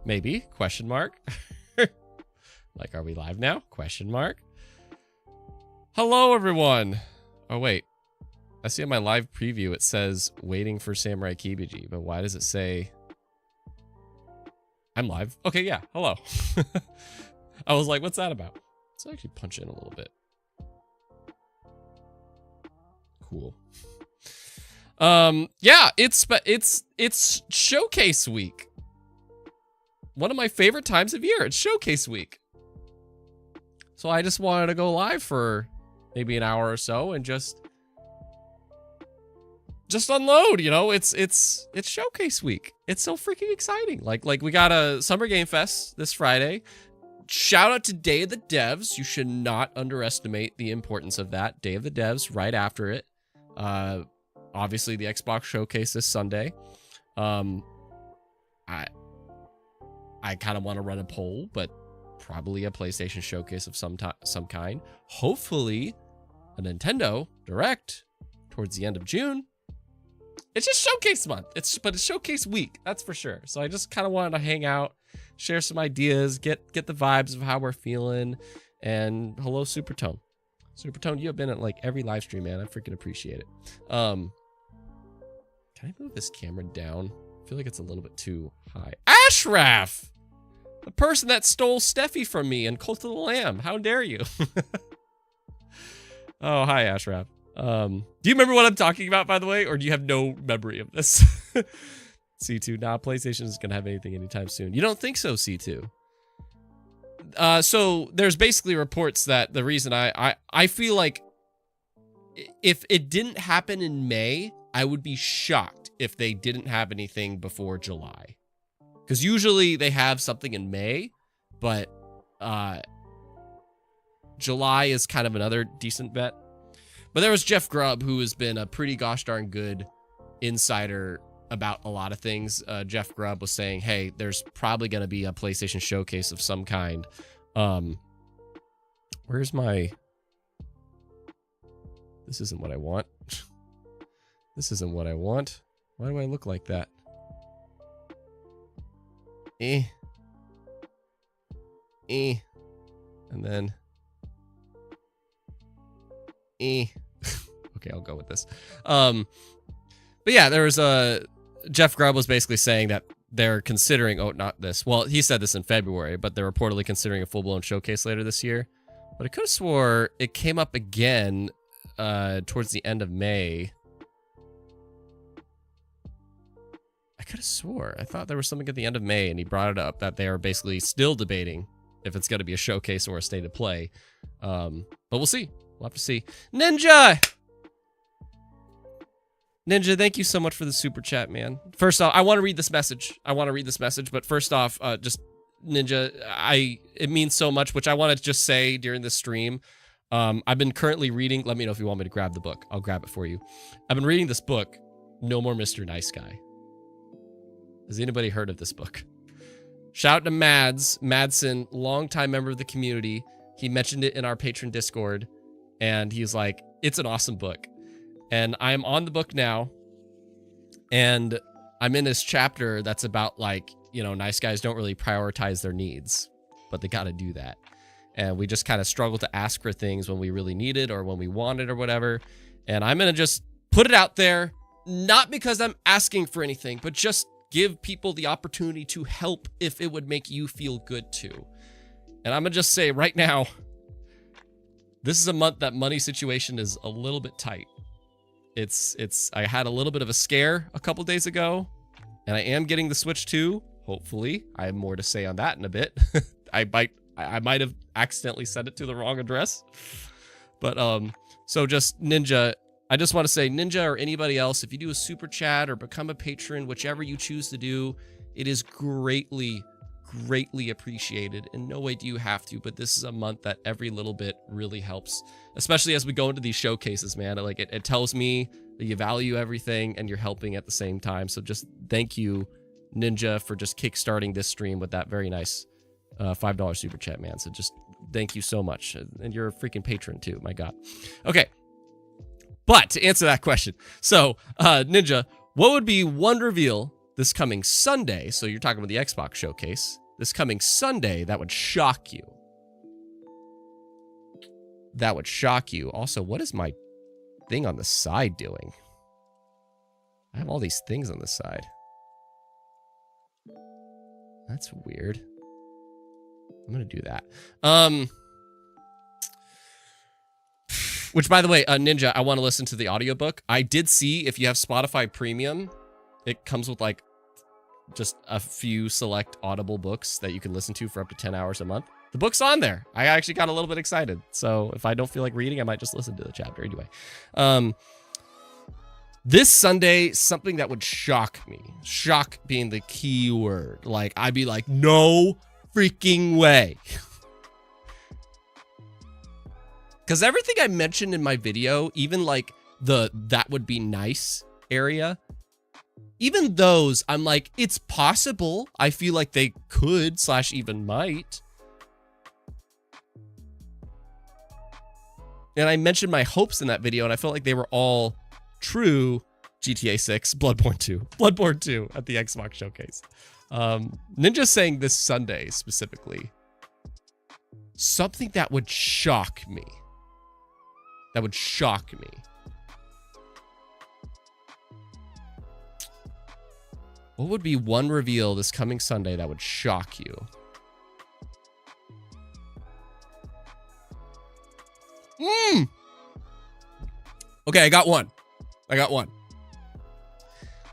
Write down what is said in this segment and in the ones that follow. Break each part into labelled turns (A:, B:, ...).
A: Maybe, question mark. Like, are we live now? Question mark. Hello, everyone. Oh, wait. I see on my live preview, it says waiting for Samurai Kibiji, but why does it say I'm live? Okay, yeah, hello. I was like, what's that about? Let's actually punch in a little bit. Cool. Yeah, it's showcase week. One of my favorite times of year. It's showcase week. So I just wanted to go live for maybe an hour or so and just unload, you know. It's showcase week. It's so freaking exciting. Like we got a Summer Game Fest this Friday. Shout out to Day of the Devs. You should not underestimate the importance of that. Day of the Devs right after it. Obviously the Xbox showcase this Sunday. I kind of want to run a poll, but probably a PlayStation showcase of some kind. Hopefully a Nintendo Direct towards the end of June. It's just showcase month. But it's showcase week, that's for sure. So I just kind of wanted to hang out, share some ideas, get the vibes of how we're feeling. And hello, Supertone. Supertone, you have been at like every live stream, man. I freaking appreciate it. Can I move this camera down? I feel like it's a little bit too high. Ashraf! The person that stole Steffi from me in Cult of the Lamb. How dare you? Oh, hi, Ashraf. Do you remember what I'm talking about, by the way? Or do you have no memory of this? C2, nah, PlayStation isn't going to have anything anytime soon. You don't think so, C2? So there's basically reports that the reason I feel like if it didn't happen in May, I would be shocked if they didn't have anything before July. Because usually they have something in May, but July is kind of another decent bet. But there was Jeff Grubb, who has been a pretty gosh darn good insider about a lot of things. Jeff Grubb was saying, hey, there's probably going to be a PlayStation showcase of some kind. Where's my... This isn't what I want. This isn't what I want. Why do I look like that? And then... Okay, I'll go with this. But yeah, there was a... Jeff Grubb was basically saying that they're considering... Oh, not this. Well, he said this in February, but they're reportedly considering a full-blown showcase later this year. But I could have swore it came up again towards the end of May. I could have swore. I thought there was something at the end of May, and he brought it up that they are basically still debating if it's going to be a showcase or a state of play. But we'll see. We'll have to see. Ninja! Ninja, thank you so much for the super chat, man. First off, I want to read this message. But first off, just Ninja, it means so much, which I want to just say during this stream. I've been currently reading, let me know if you want me to grab the book. I'll grab it for you. I've been reading this book, No More Mr. Nice Guy. Has anybody heard of this book? Shout out to Madsen, longtime member of the community. He mentioned it in our patron Discord, and he's like, it's an awesome book. And I'm on the book now, and I'm in this chapter that's about, like, you know, nice guys don't really prioritize their needs, but they got to do that. And we just kind of struggle to ask for things when we really need it or when we want it or whatever. And I'm going to just put it out there, not because I'm asking for anything, but just give people the opportunity to help if it would make you feel good too. And I'm going to just say right now, this is a month that money situation is a little bit tight. I had a little bit of a scare a couple days ago, and I am getting the Switch 2, hopefully. I have more to say on that in a bit. I might have accidentally sent it to the wrong address. But so just Ninja, I just want to say, Ninja or anybody else, if you do a super chat or become a patron, whichever you choose to do, it is greatly appreciated. In no way do you have to, but this is a month that every little bit really helps, especially as we go into these showcases, man. Like it tells me that you value everything and you're helping at the same time. So just thank you, Ninja, for just kickstarting this stream with that very nice $5 super chat, man. So just thank you so much. And you're a freaking patron too, my God. Okay. But to answer that question, so Ninja, what would be one reveal this coming Sunday, so you're talking about the Xbox showcase, this coming Sunday, that would shock you. That would shock you. Also, what is my thing on the side doing? I have all these things on the side. That's weird. I'm gonna do that. Which, by the way, Ninja, I want to listen to the audiobook. I did see if you have Spotify Premium, it comes with like just a few select Audible books that you can listen to for up to 10 hours a month. The book's on there. I actually got a little bit excited. So if I don't feel like reading, I might just listen to the chapter anyway. This Sunday, something that would shock me. Shock being the key word. Like, I'd be like, no freaking way. Because everything I mentioned in my video, even like the that would be nice area, even those, I'm like, it's possible. I feel like they could / even might. And I mentioned my hopes in that video, and I felt like they were all true. GTA 6, Bloodborne 2 at the Xbox showcase. Ninja's saying this Sunday specifically. Something that would shock me. That would shock me. What would be one reveal this coming Sunday that would shock you? Okay, I got one.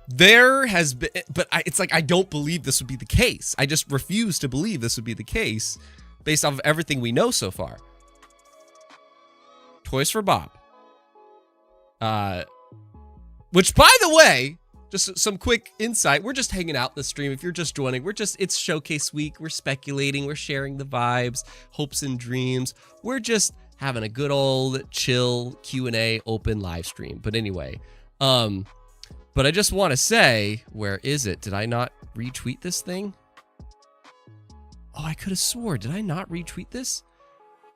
A: There has been, but it's like, I don't believe this would be the case. I just refuse to believe this would be the case based off of everything we know so far. Toys for Bob. Which, by the way, just some quick insight. We're just hanging out this stream. If you're just joining, it's showcase week. We're speculating. We're sharing the vibes, hopes and dreams. We're just having a good old chill Q&A open live stream. But anyway, but I just want to say, where is it? Did I not retweet this thing? Oh, I could have swore. Did I not retweet this?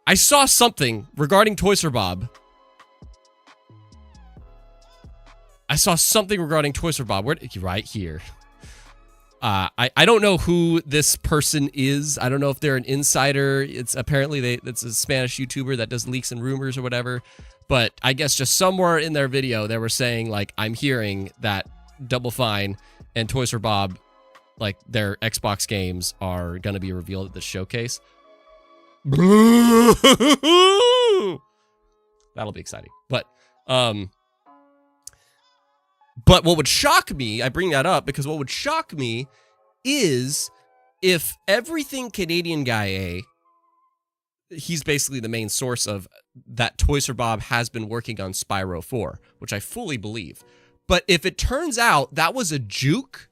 A: I saw something regarding Toys for Bob. Right here. I don't know who this person is. I don't know if they're an insider. It's apparently it's a Spanish YouTuber that does leaks and rumors or whatever. But I guess just somewhere in their video, they were saying, like, I'm hearing that Double Fine and Toys for Bob, like, their Xbox games are going to be revealed at the showcase. That'll be exciting. But what would shock me, I bring that up because what would shock me is if everything Canadian Guy A, he's basically the main source of that Toys for Bob has been working on Spyro 4, which I fully believe. But if it turns out that was a juke,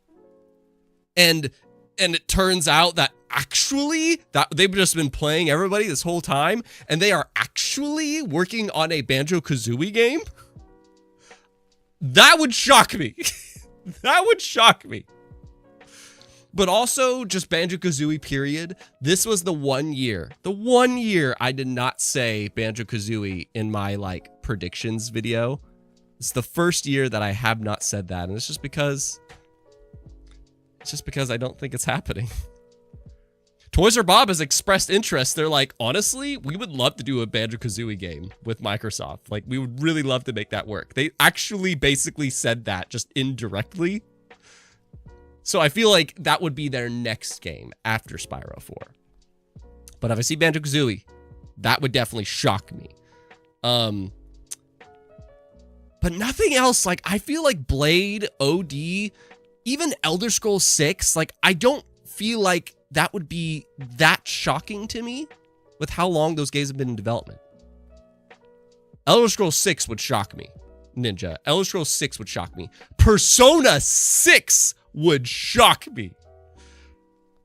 A: and it turns out that actually that they've just been playing everybody this whole time, and they are actually working on a Banjo-Kazooie game, that would shock me. That would shock me. But also, just Banjo-Kazooie, period. This was the one year I did not say Banjo-Kazooie in my, like, predictions video. It's the first year that I have not said that, and it's just because I don't think it's happening. Toys for Bob has expressed interest. They're like, honestly, we would love to do a Banjo-Kazooie game with Microsoft. Like, we would really love to make that work. They actually basically said that just indirectly. So I feel like that would be their next game after Spyro 4. But if I see Banjo-Kazooie, that would definitely shock me. But nothing else. Like, I feel like Blade, OD, even Elder Scrolls 6, like, I don't feel like that would be that shocking to me with how long those games have been in development. Elder Scrolls 6 would shock me, Ninja. Elder Scrolls 6 would shock me. Persona 6 would shock me.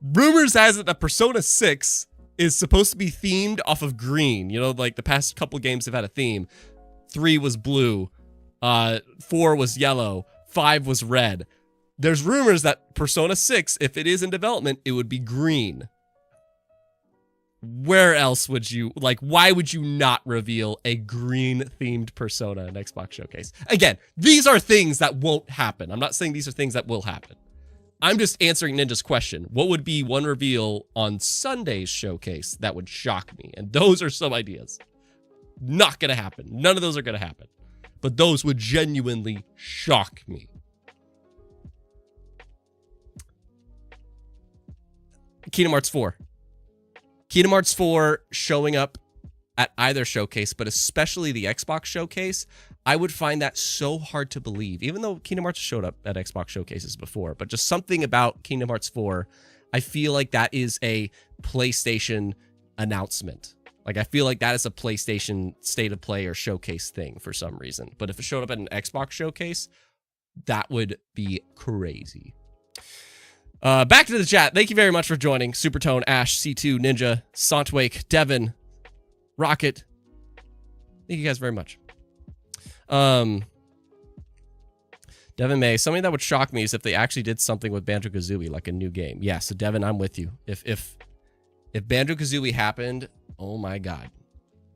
A: Rumors has it that Persona 6 is supposed to be themed off of green. You know, like the past couple games have had a theme. 3 was blue. 4 was yellow. 5 was red. There's rumors that Persona 6, if it is in development, it would be green. Where else would you, like, why would you not reveal a green-themed Persona in Xbox Showcase? Again, these are things that won't happen. I'm not saying these are things that will happen. I'm just answering Ninja's question. What would be one reveal on Sunday's showcase that would shock me? And those are some ideas. Not going to happen. None of those are going to happen. But those would genuinely shock me. Kingdom Hearts 4. Kingdom Hearts 4 showing up at either showcase, but especially the Xbox showcase, I would find that so hard to believe, even though Kingdom Hearts showed up at Xbox showcases before. But just something about Kingdom Hearts 4, I feel like that is a PlayStation announcement. Like, I feel like that is a PlayStation State of Play or showcase thing for some reason. But if it showed up at an Xbox showcase, that would be crazy. Back to the chat. Thank you very much for joining. Supertone, Ash, C2, Ninja, Sontwake, Devin, Rocket. Thank you guys very much. Devin May, something that would shock me is if they actually did something with Banjo-Kazooie, like a new game. Yeah, so Devin, I'm with you. If Banjo-Kazooie happened, oh my god.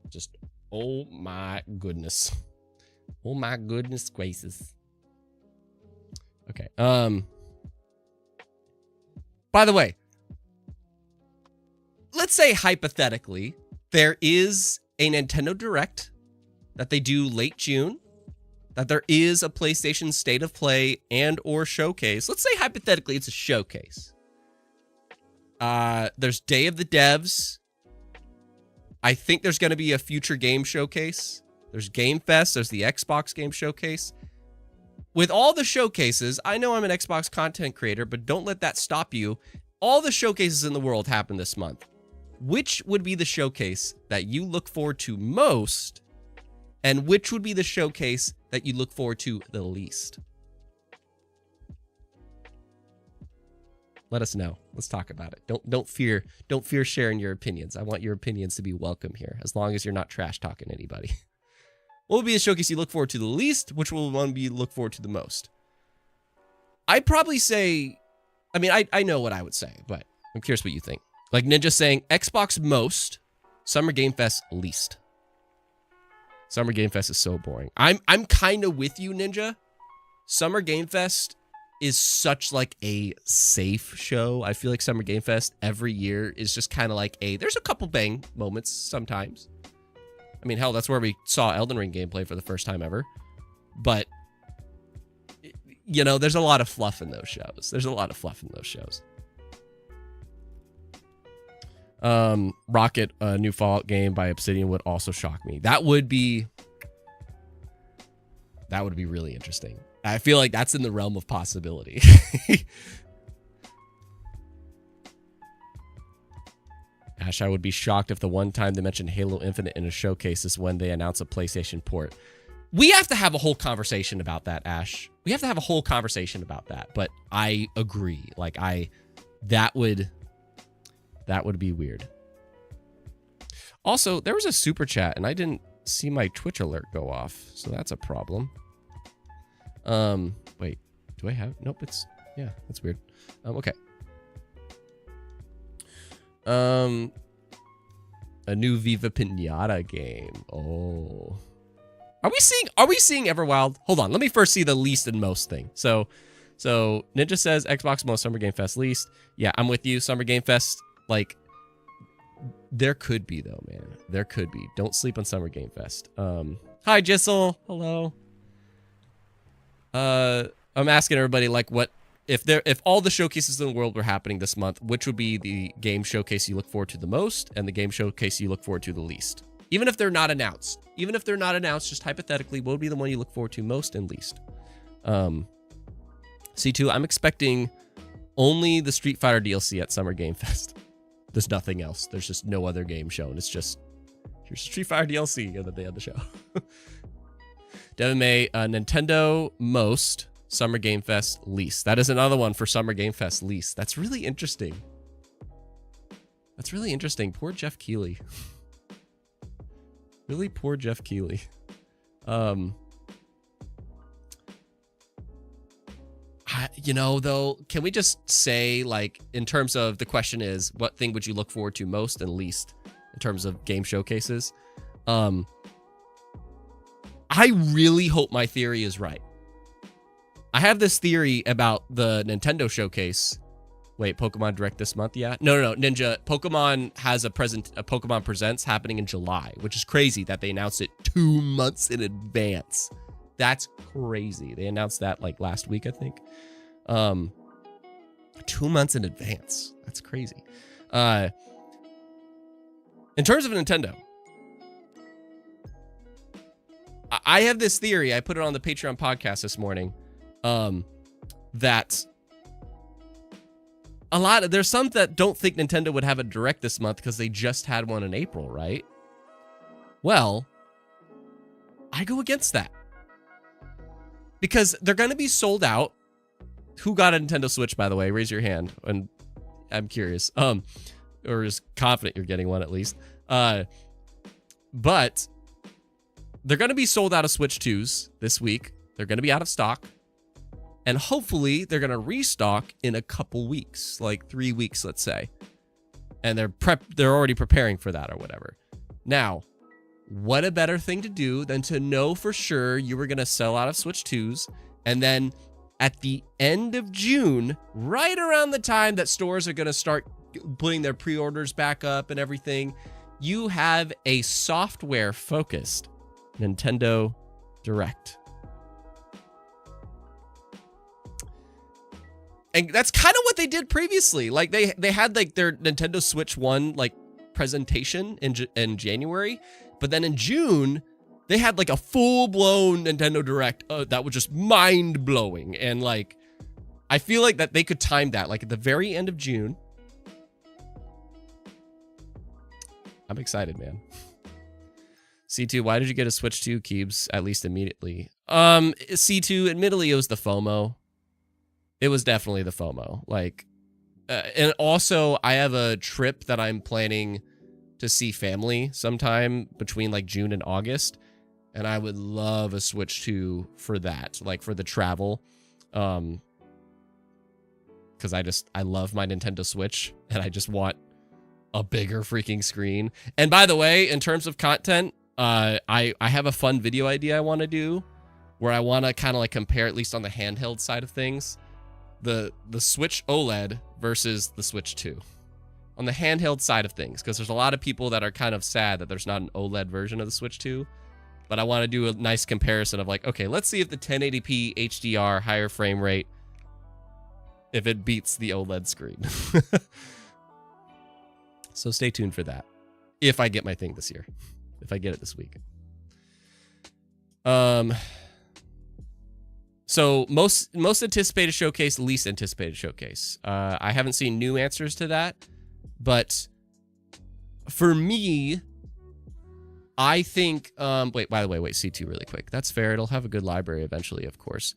A: Just, oh my goodness. Oh my goodness gracious. Okay, by the way, let's say hypothetically, there is a Nintendo Direct that they do late June, that there is a PlayStation State of Play and or showcase. Let's say hypothetically it's a showcase. There's Day of the Devs. I think there's going to be a future game showcase. There's Game Fest. There's the Xbox Game Showcase. With all the showcases, I know I'm an Xbox content creator, but don't let that stop you. All the showcases in the world happen this month. Which would be the showcase that you look forward to most? And which would be the showcase that you look forward to the least? Let us know. Let's talk about it. Don't fear sharing your opinions. I want your opinions to be welcome here, as long as you're not trash talking anybody. What would be a showcase you look forward to the least? Which will one be you look forward to the most? I'd probably say, I mean, I know what I would say, but I'm curious what you think. Like Ninja saying Xbox most, Summer Game Fest least. Summer Game Fest is so boring. I'm kind of with you, Ninja. Summer Game Fest is such like a safe show. I feel like Summer Game Fest every year is just kind of like there's a couple bang moments sometimes. I mean, hell, that's where we saw Elden Ring gameplay for the first time ever. But, you know, there's a lot of fluff in those shows. Rocket, a new Fallout game by Obsidian would also shock me. That would be really interesting. I feel like that's in the realm of possibility. Ash, I would be shocked if the one time they mentioned Halo Infinite in a showcase is when they announce a PlayStation port. We have to have a whole conversation about that, Ash. We have to have a whole conversation about that. But I agree. Like, that would be weird. Also, there was a super chat and I didn't see my Twitch alert go off. So that's a problem. Wait, do I have? Nope, yeah, that's weird. Okay. A new Viva Pinata game. Oh. Are we seeing Everwild? Hold on, let me first see the least and most thing. So Ninja says Xbox most, Summer Game Fest least. Yeah, I'm with you. Summer Game Fest, like, there could be though, man. There could be. Don't sleep on Summer Game Fest. Hi Jissel. Hello. I'm asking everybody, like, what if all the showcases in the world were happening this month, which would be the game showcase you look forward to the most and the game showcase you look forward to the least? Even if they're not announced. Just hypothetically, what would be the one you look forward to most and least? C2, I'm expecting only the Street Fighter DLC at Summer Game Fest. There's nothing else. There's just no other game shown. It's just, here's Street Fighter DLC and then they had the show. Devin May, Nintendo most, Summer Game Fest least. That is another one for Summer Game Fest least. That's really interesting. Poor Jeff Keighley. Really poor Jeff Keighley. You know, though, can we just say, like, in terms of the question is, what thing would you look forward to most and least in terms of game showcases? I really hope my theory is right. I have this theory about the Nintendo showcase. Wait, Pokemon Direct this month? Yeah. No, Ninja. Pokemon has a Pokemon Presents happening in July, which is crazy that they announced it 2 months in advance. That's crazy. They announced that like last week, I think. 2 months in advance. That's crazy. In terms of Nintendo, I have this theory. I put it on the Patreon podcast this morning. That there's some that don't think Nintendo would have a Direct this month because they just had one in April, right? Well, I go against that. Because they're going to be sold out. Who got a Nintendo Switch, by the way? Raise your hand. And I'm curious. Or is confident you're getting one at least. But they're going to be sold out of Switch 2s this week. They're going to be out of stock. And hopefully they're going to restock in a couple weeks, like 3 weeks, let's say. And they're already preparing for that or whatever. Now, what a better thing to do than to know for sure you were going to sell out of Switch 2s, and then at the end of June, right around the time that stores are going to start putting their pre-orders back up and everything, you have a software-focused Nintendo Direct. And that's kind of what they did previously. Like they had like their Nintendo Switch 1 like presentation in January, but then in June they had like a full-blown Nintendo Direct that was just mind-blowing. And like I feel like that they could time that like at the very end of June. I'm excited, man. C2, why did you get a Switch 2, Keebs, at least immediately? C2, admittedly, it was the FOMO. It was definitely the FOMO. Like, and also, I have a trip that I'm planning to see family sometime between like June and August. And I would love a Switch 2 for that, like for the travel. Because I love my Nintendo Switch and I just want a bigger freaking screen. And by the way, in terms of content, I have a fun video idea I want to do where I want to kind of like compare, at least on the handheld side of things, the Switch OLED versus the Switch 2 on the handheld side of things, because there's a lot of people that are kind of sad that there's not an OLED version of the Switch 2, but I want to do a nice comparison of like, okay, let's see if the 1080p HDR higher frame rate, if it beats the OLED screen. So stay tuned for that if I get my thing this year, if I get it this week. So most anticipated showcase, least anticipated showcase. I haven't seen new answers to that, but for me, I think, wait, by the way, C2 really quick. That's fair. It'll have a good library eventually, of course.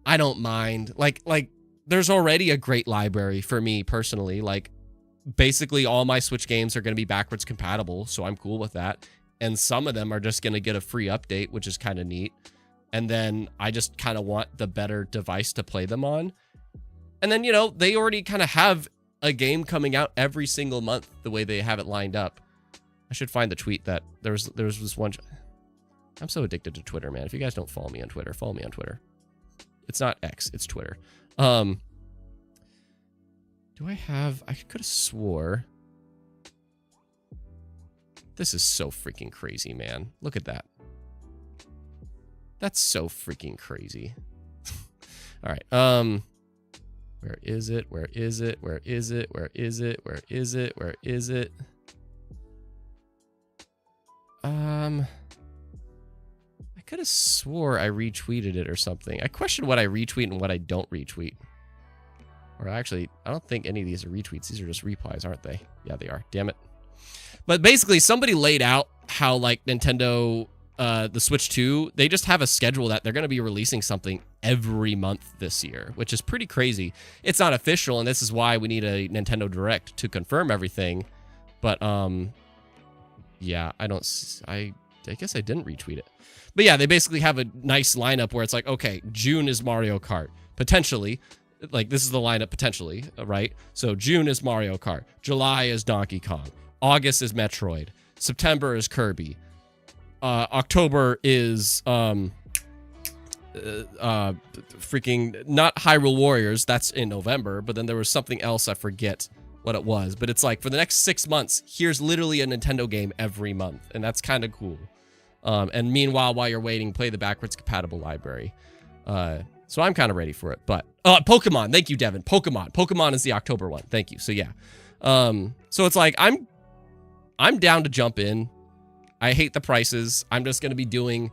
A: I don't mind. Like there's already a great library for me personally. Like basically all my Switch games are going to be backwards compatible, so I'm cool with that. And some of them are just going to get a free update, which is kind of neat. And then I just kind of want the better device to play them on. And then, you know, they already kind of have a game coming out every single month the way they have it lined up. I should find the tweet that there was this one. I'm so addicted to Twitter, man. If you guys don't follow me on Twitter, follow me on Twitter. It's not X, it's Twitter. Do I could have swore. This is so freaking crazy, man. Look at that. That's so freaking crazy. All right. Where is it? Where is it? Where is it? Where is it? Where is it? Where is it? I could have swore I retweeted it or something. I question what I retweet and what I don't retweet. Or actually, I don't think any of these are retweets. These are just replies, aren't they? Yeah, they are. Damn it. But basically, somebody laid out how like Nintendo, the Switch 2, they just have a schedule that they're going to be releasing something every month this year, which is pretty crazy. It's not official, and this is why we need a Nintendo Direct to confirm everything. But yeah, I guess I didn't retweet it. But yeah, they basically have a nice lineup where it's like, okay, June is Mario Kart, potentially. Like, this is the lineup potentially, right? So June is Mario Kart. July is Donkey Kong. August is Metroid. September is Kirby. October is freaking not Hyrule Warriors. That's in November, but then there was something else. I forget what it was, but it's like for the next 6 months, here's literally a Nintendo game every month, and that's kind of cool. And meanwhile, while you're waiting, play the backwards compatible library. So I'm kind of ready for it. But Pokemon, thank you, Devin. Pokemon is the October one. Thank you. So yeah. So it's like I'm down to jump in. I hate the prices. I'm just gonna be doing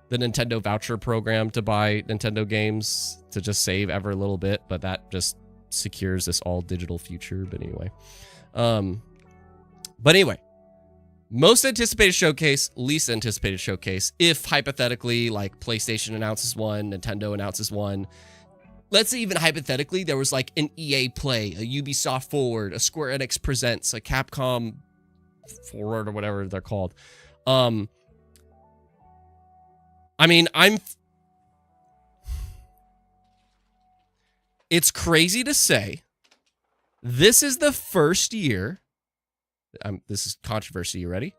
A: the Nintendo voucher program to buy Nintendo games to just save ever a little bit, but that just secures this all digital future. But anyway, most anticipated showcase, least anticipated showcase. If hypothetically, like PlayStation announces one, Nintendo announces one, let's say even hypothetically, there was like an EA Play, a Ubisoft Forward, a Square Enix Presents, a Capcom Forward, or whatever they're called. I mean, it's crazy to say, this is the first year, this is controversy, you ready?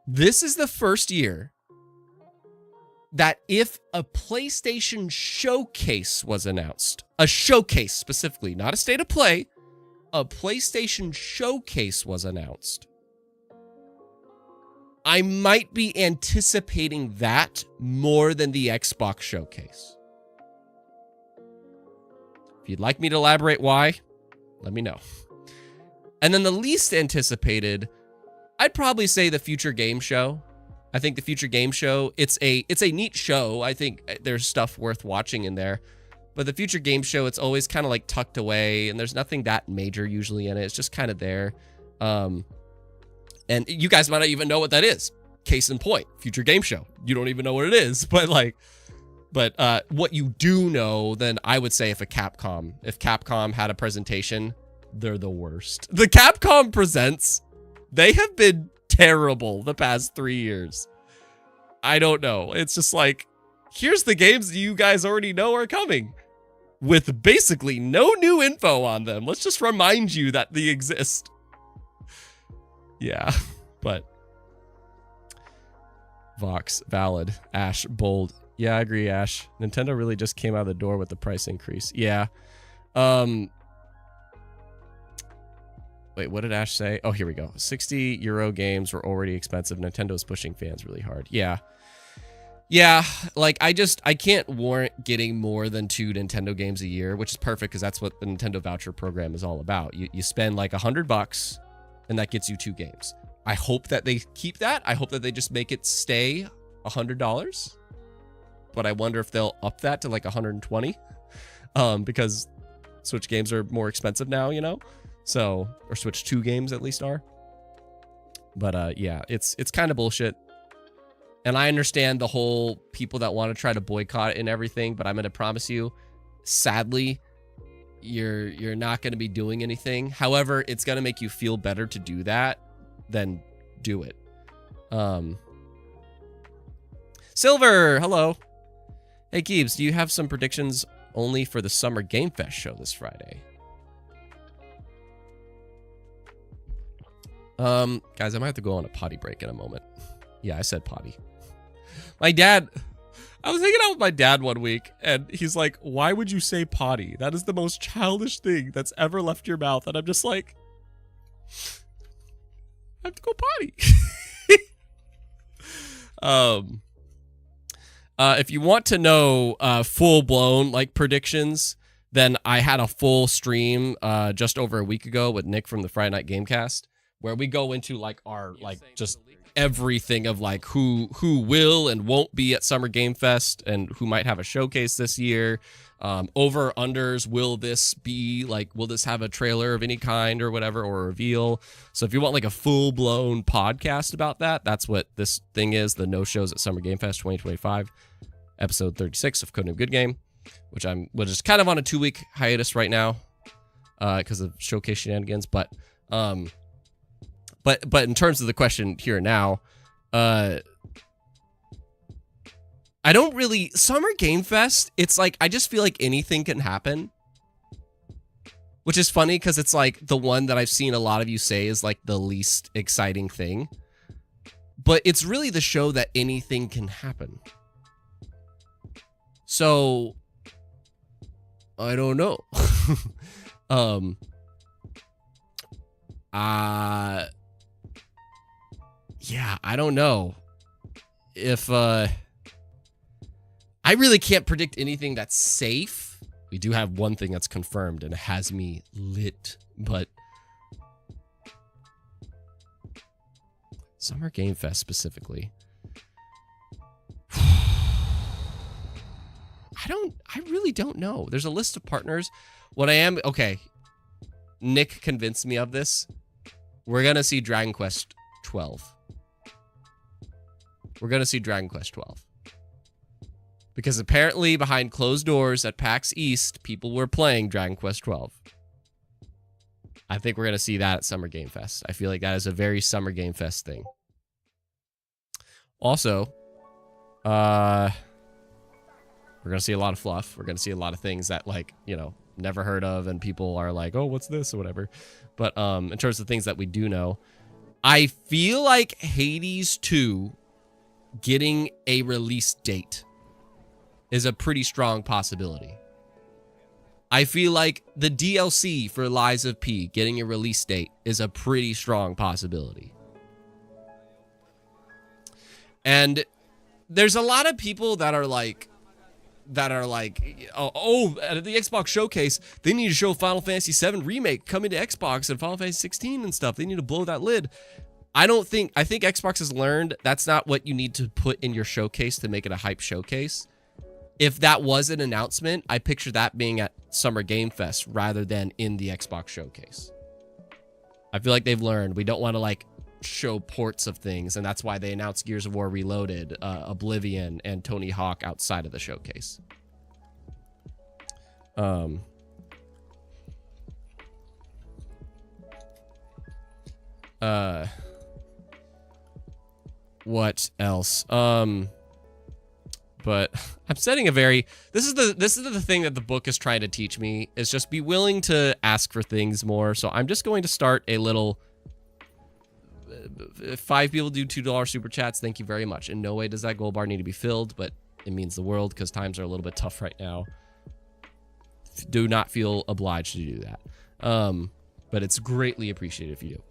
A: This is the first year that if a PlayStation showcase was announced, a showcase specifically, not a state of play, a PlayStation showcase was announced, I might be anticipating that more than the Xbox showcase. If you'd like me to elaborate why, let me know. And then the least anticipated, I'd probably say the Future Game Show. I think the Future Game Show, it's a neat show. I think there's stuff worth watching in there. But the Future Game Show, it's always kind of like tucked away, and there's nothing that major usually in it. It's just kind of there. And you guys might not even know what that is. Case in point, Future Game Show. You don't even know what it is, but what you do know, then I would say if Capcom had a presentation, they're the worst. The Capcom Presents, they have been terrible the past 3 years. I don't know. It's just like, here's the games that you guys already know are coming with basically no new info on them. Let's just remind you that they exist. Yeah, but Vox, valid. Ash, bold. Yeah, I agree, Ash. Nintendo really just came out of the door with the price increase. Yeah. Wait, what did Ash say? Oh, here we go. 60 euro games were already expensive. Nintendo's pushing fans really hard. Yeah. Yeah, like I can't warrant getting more than 2 Nintendo games a year, which is perfect because that's what the Nintendo voucher program is all about. You spend like $100 and that gets you 2 games. I hope that they keep that. I hope that they just make it stay $100. But I wonder if they'll up that to like 120 because Switch games are more expensive now, you know? So, or Switch 2 games at least are. But yeah, it's kind of bullshit. And I understand the whole people that want to try to boycott it and everything, but I'm going to promise you, sadly, you're not going to be doing anything. However, it's going to make you feel better to do that than do it. Silver, hello. Hey, Keebs, do you have some predictions only for the Summer Game Fest show this Friday? Guys, I might have to go on a potty break in a moment. Yeah, I said potty. My dad, I was hanging out with my dad one week, and he's like, why would you say potty? That is the most childish thing that's ever left your mouth. And I'm just like, I have to go potty. If you want to know full-blown like predictions, then I had a full stream just over a week ago with Nick from the Friday Night Gamecast, where we go into like our like just everything of like who will and won't be at Summer Game Fest and who might have a showcase this year. Over unders, will this have a trailer of any kind or whatever, or a reveal? So if you want like a full-blown podcast about that, that's what this thing is, the no shows at Summer Game Fest 2025, episode 36 of Codename Good Game, which is kind of on a 2-week hiatus right now because of showcase shenanigans, but in terms of the question here and now, I don't really... Summer Game Fest, it's like, I just feel like anything can happen. Which is funny, because it's like the one that I've seen a lot of you say is like the least exciting thing. But it's really the show that anything can happen. So I don't know. Yeah, I don't know if I really can't predict anything that's safe. We do have one thing that's confirmed and it has me lit, but Summer Game Fest specifically. I really don't know. There's a list of partners. Okay, Nick convinced me of this. We're gonna see Dragon Quest 12. We're gonna see Dragon Quest 12. Because apparently behind closed doors at PAX East, people were playing Dragon Quest 12. I think we're gonna see that at Summer Game Fest. I feel like that is a very Summer Game Fest thing. Also, we're gonna see a lot of fluff. We're gonna see a lot of things that, like, you know, never heard of, and people are like, oh, what's this or whatever. But in terms of things that we do know, I feel like Hades 2 getting a release date is a pretty strong possibility. I feel like the DLC for Lies of P getting a release date is a pretty strong possibility. And there's a lot of people that are like, oh, at the Xbox showcase, they need to show Final Fantasy VII Remake coming to Xbox and Final Fantasy 16 and stuff. They need to blow that lid. I think Xbox has learned that's not what you need to put in your showcase to make it a hype showcase. If that was an announcement, I picture that being at Summer Game Fest rather than in the Xbox showcase. I feel like they've learned we don't want to like show ports of things, and that's why they announced Gears of War Reloaded, Oblivion, and Tony Hawk outside of the showcase. What else? But I'm setting a very, this is the thing that the book is trying to teach me, is just be willing to ask for things more. So I'm just going to start a little, 5 people do $2 super chats. Thank you very much. In no way does that gold bar need to be filled, but it means the world because times are a little bit tough right now. Do not feel obliged to do that. But it's greatly appreciated if you do.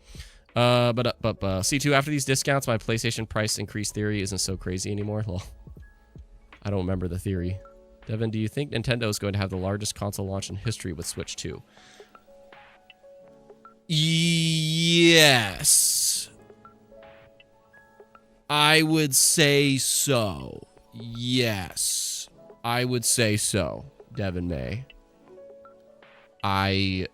A: But C2, after these discounts, my PlayStation price increase theory isn't so crazy anymore. Well, I don't remember the theory. Devin, do you think Nintendo is going to have the largest console launch in history with Switch 2? Yes. I would say so. Yes. I would say so, Devin May. I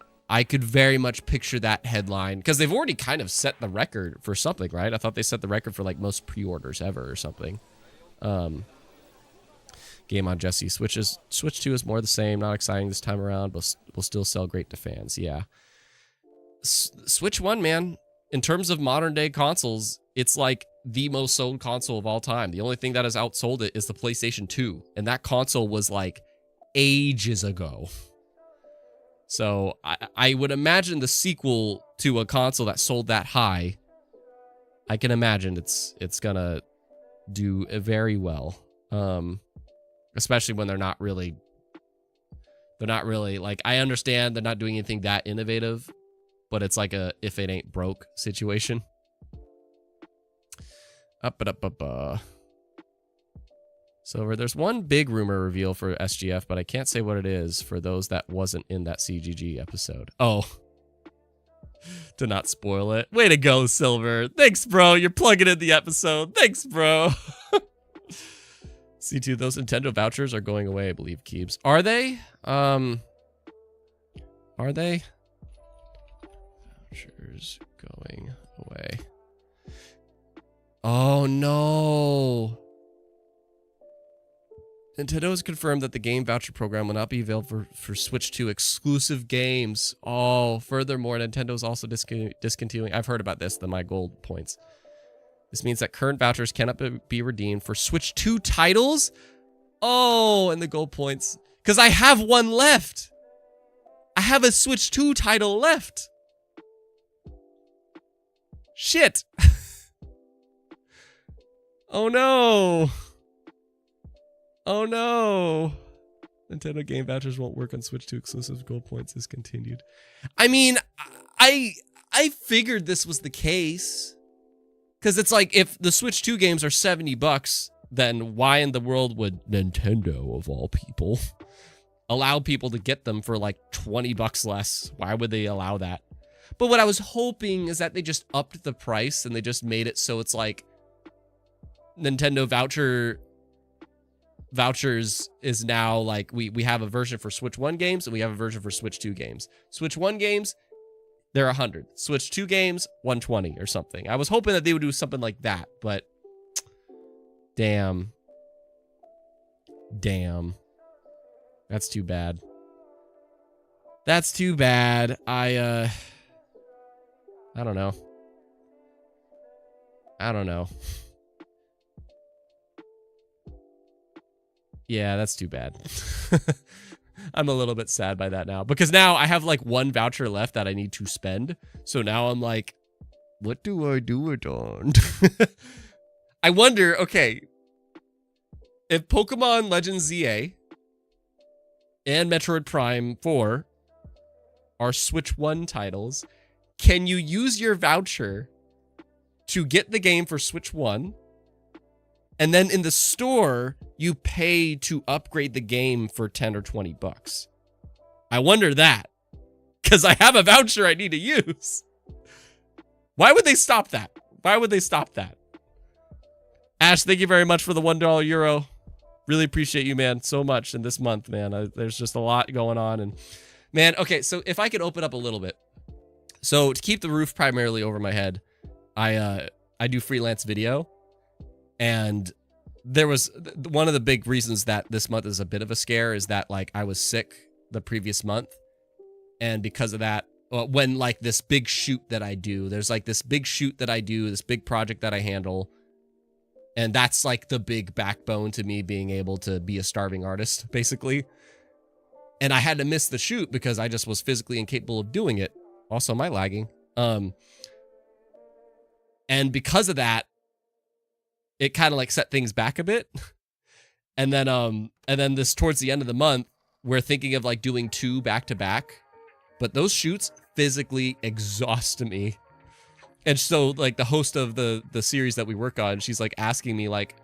A: could very much picture that headline, because they've already kind of set the record for something, right? I thought they set the record for like most pre-orders ever or something. Game on Jesse. Switch 2 is more the same, not exciting this time around, but will still sell great to fans. Yeah. Switch 1, man, in terms of modern day consoles, it's like the most sold console of all time. The only thing that has outsold it is the PlayStation 2, and that console was like ages ago. So I would imagine the sequel to a console that sold that high, I can imagine it's gonna do very well. Especially when they're not really like, I understand they're not doing anything that innovative, but it's like a if it ain't broke situation. So there's one big rumor reveal for SGF, but I can't say what it is for those that wasn't in that CGG episode. Oh, to not spoil it. Way to go, Silver. Thanks, bro. You're plugging in the episode. Thanks, bro. C2, those Nintendo vouchers are going away, I believe, Keebs. Are they? Are they? Vouchers going away. Oh, no. Nintendo has confirmed that the game voucher program will not be available for Switch 2 exclusive games. Oh, furthermore, Nintendo is also discontinuing. I've heard about this, my gold points. This means that current vouchers cannot be redeemed for Switch 2 titles. Oh, and the gold points. Because I have one left. I have a Switch 2 title left. Shit. Oh, no. Oh no. Nintendo game vouchers won't work on Switch 2 exclusive gold points discontinued. I mean, I figured this was the case. Because it's like, if the Switch 2 games are $70, then why in the world would Nintendo, of all people, allow people to get them for like $20 less? Why would they allow that? But what I was hoping is that they just upped the price and they just made it so it's like Nintendo vouchers is now like, we have a version for Switch 1 games and we have a version for Switch 2 games. Switch 1 games, they're 100. Switch 2 games, 120 or something. I was hoping that they would do something like that, but damn. That's too bad. That's too bad. I don't know. Yeah, that's too bad. I'm a little bit sad by that now. Because now I have like one voucher left that I need to spend. So now I'm like, what do I do it on? I wonder, okay, if Pokemon Legends ZA and Metroid Prime 4 are Switch 1 titles, can you use your voucher to get the game for Switch 1? And then in the store, you pay to upgrade the game for 10 or 20 bucks. I wonder that. Because I have a voucher I need to use. Why would they stop that? Ash, thank you very much for the $1 euro. Really appreciate you, man, so much in this month, man. There's just a lot going on. And man, okay, so if I could open up a little bit. So to keep the roof primarily over my head, I do freelance video. And there was one of the big reasons that this month is a bit of a scare is that like I was sick the previous month. And because of that, when like this big shoot that I do, there's like this big shoot that I do, this big project that I handle. And that's like the big backbone to me being able to be a starving artist, basically. And I had to miss the shoot because I just was physically incapable of doing it. Also, my lagging. And because of that, it kind of like set things back a bit. And then this towards the end of the month, we're thinking of like doing 2 back-to-back. But those shoots physically exhaust me. And so like the host of the series that we work on, she's like asking me like,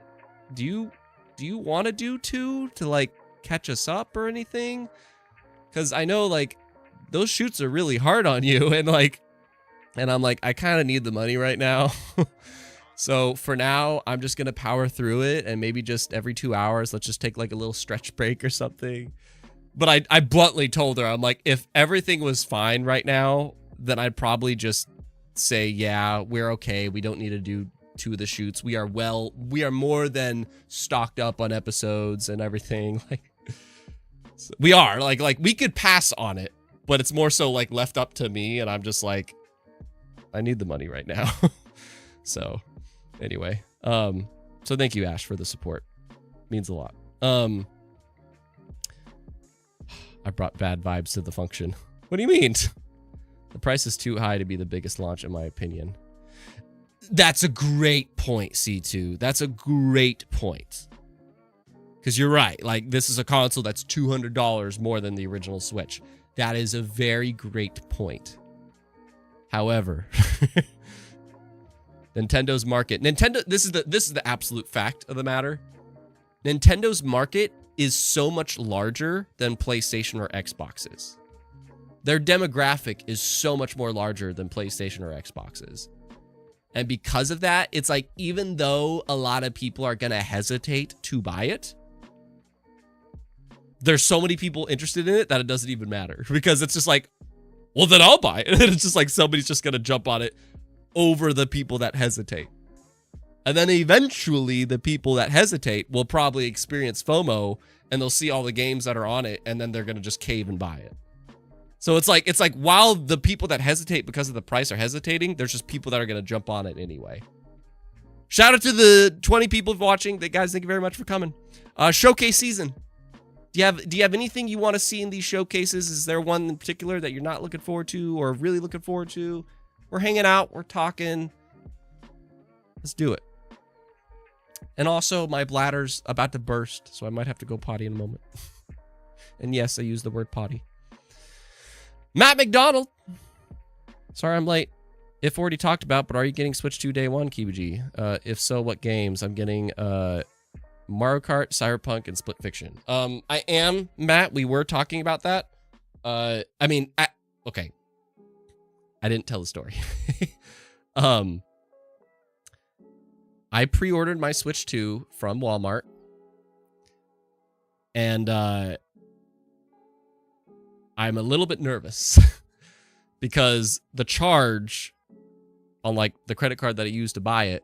A: do you want to do 2 to like catch us up or anything? Because I know like those shoots are really hard on you. And I'm like, I kind of need the money right now. So for now, I'm just going to power through it and maybe just every 2 hours, let's just take like a little stretch break or something. But I bluntly told her, I'm like, if everything was fine right now, then I'd probably just say, yeah, we're okay. We don't need to do 2 of the shoots. We are more than stocked up on episodes and everything. Like we are like we could pass on it, but it's more so like left up to me. And I'm just like, I need the money right now. So anyway, so thank you, Ash, for the support. Means a lot. I brought bad vibes to the function. What do you mean? The price is too high to be the biggest launch, in my opinion. That's a great point, C2. That's a great point. Because you're right. Like, this is a console that's $200 more than the original Switch. That is a very great point. However, Nintendo's market. This is the absolute fact of the matter. Nintendo's market is so much larger than PlayStation or Xbox's. Their demographic is so much more larger than PlayStation or Xbox's. And because of that, it's like, even though a lot of people are going to hesitate to buy it, there's so many people interested in it that it doesn't even matter. Because it's just like, well, then I'll buy it. And it's just like somebody's just going to jump on it over the people that hesitate. And then eventually the people that hesitate will probably experience FOMO and they'll see all the games that are on it and then they're going to just cave and buy it. So it's like while the people that hesitate because of the price are hesitating, there's just people that are going to jump on it anyway. Shout out to the 20 people watching. Guys, thank you very much for coming. Showcase season. Do you have anything you want to see in these showcases? Is there one in particular that you're not looking forward to or really looking forward to? We're hanging out. We're talking. Let's do it. And also, my bladder's about to burst, so I might have to go potty in a moment. And yes, I use the word potty. Matt McDonald. Sorry I'm late. If already talked about, but are you getting Switch 2 day one, Kibiji? If so, what games? I'm getting Mario Kart, Cyberpunk, and Split Fiction. I am, Matt. We were talking about that. Okay. I didn't tell the story. I pre-ordered my Switch 2 from Walmart. And I'm a little bit nervous because the charge on like the credit card that I used to buy it,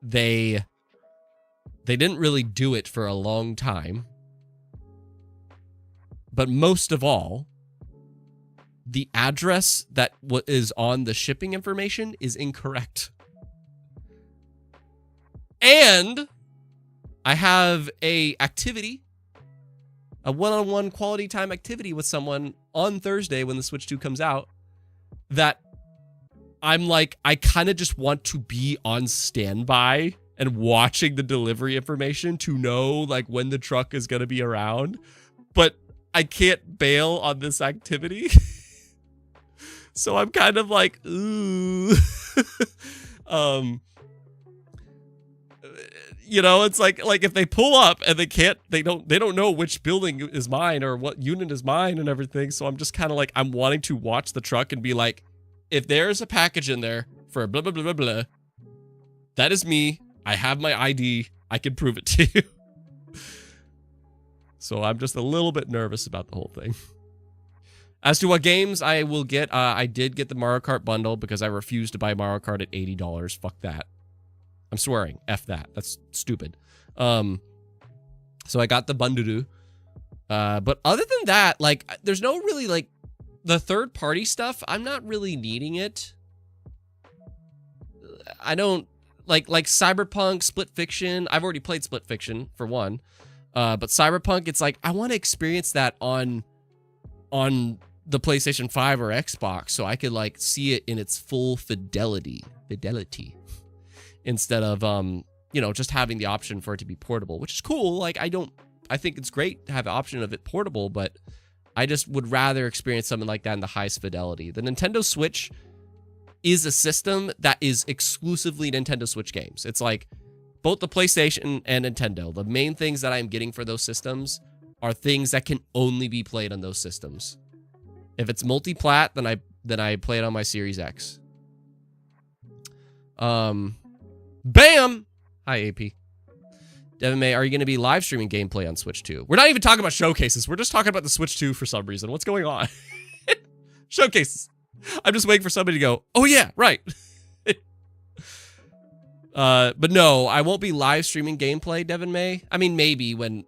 A: they didn't really do it for a long time. But most of all, the address that is on the shipping information is incorrect. And I have a one-on-one quality time activity with someone on Thursday when the Switch 2 comes out that I'm like, I kind of just want to be on standby and watching the delivery information to know like when the truck is going to be around, but I can't bail on this activity. So I'm kind of like, ooh. You know, it's like if they pull up and they don't know which building is mine or what unit is mine and everything. So I'm just kind of like, I'm wanting to watch the truck and be like, if there's a package in there for blah, blah, blah, blah, blah, that is me. I have my ID. I can prove it to you. So I'm just a little bit nervous about the whole thing. As to what games I will get, I did get the Mario Kart bundle because I refused to buy Mario Kart at $80. Fuck that. I'm swearing. F that. That's stupid. So I got the bundle. But other than that, like, there's no really, like, the third-party stuff, I'm not really needing it. I don't, like Cyberpunk, Split Fiction. I've already played Split Fiction, for one. But Cyberpunk, it's like, I want to experience that on the PlayStation 5 or Xbox so I could, like, see it in its full fidelity. Instead of, you know, just having the option for it to be portable, which is cool. Like, I think it's great to have the option of it portable, but I just would rather experience something like that in the highest fidelity. The Nintendo Switch is a system that is exclusively Nintendo Switch games. It's like both the PlayStation and Nintendo. The main things that I'm getting for those systems are things that can only be played on those systems. If it's multi-plat, then I play it on my Series X. Bam! Hi, AP. Devin May, are you going to be live streaming gameplay on Switch 2? We're not even talking about showcases. We're just talking about the Switch 2 for some reason. What's going on? Showcases. I'm just waiting for somebody to go, oh yeah, right. But no, I won't be live streaming gameplay, Devin May. I mean, maybe when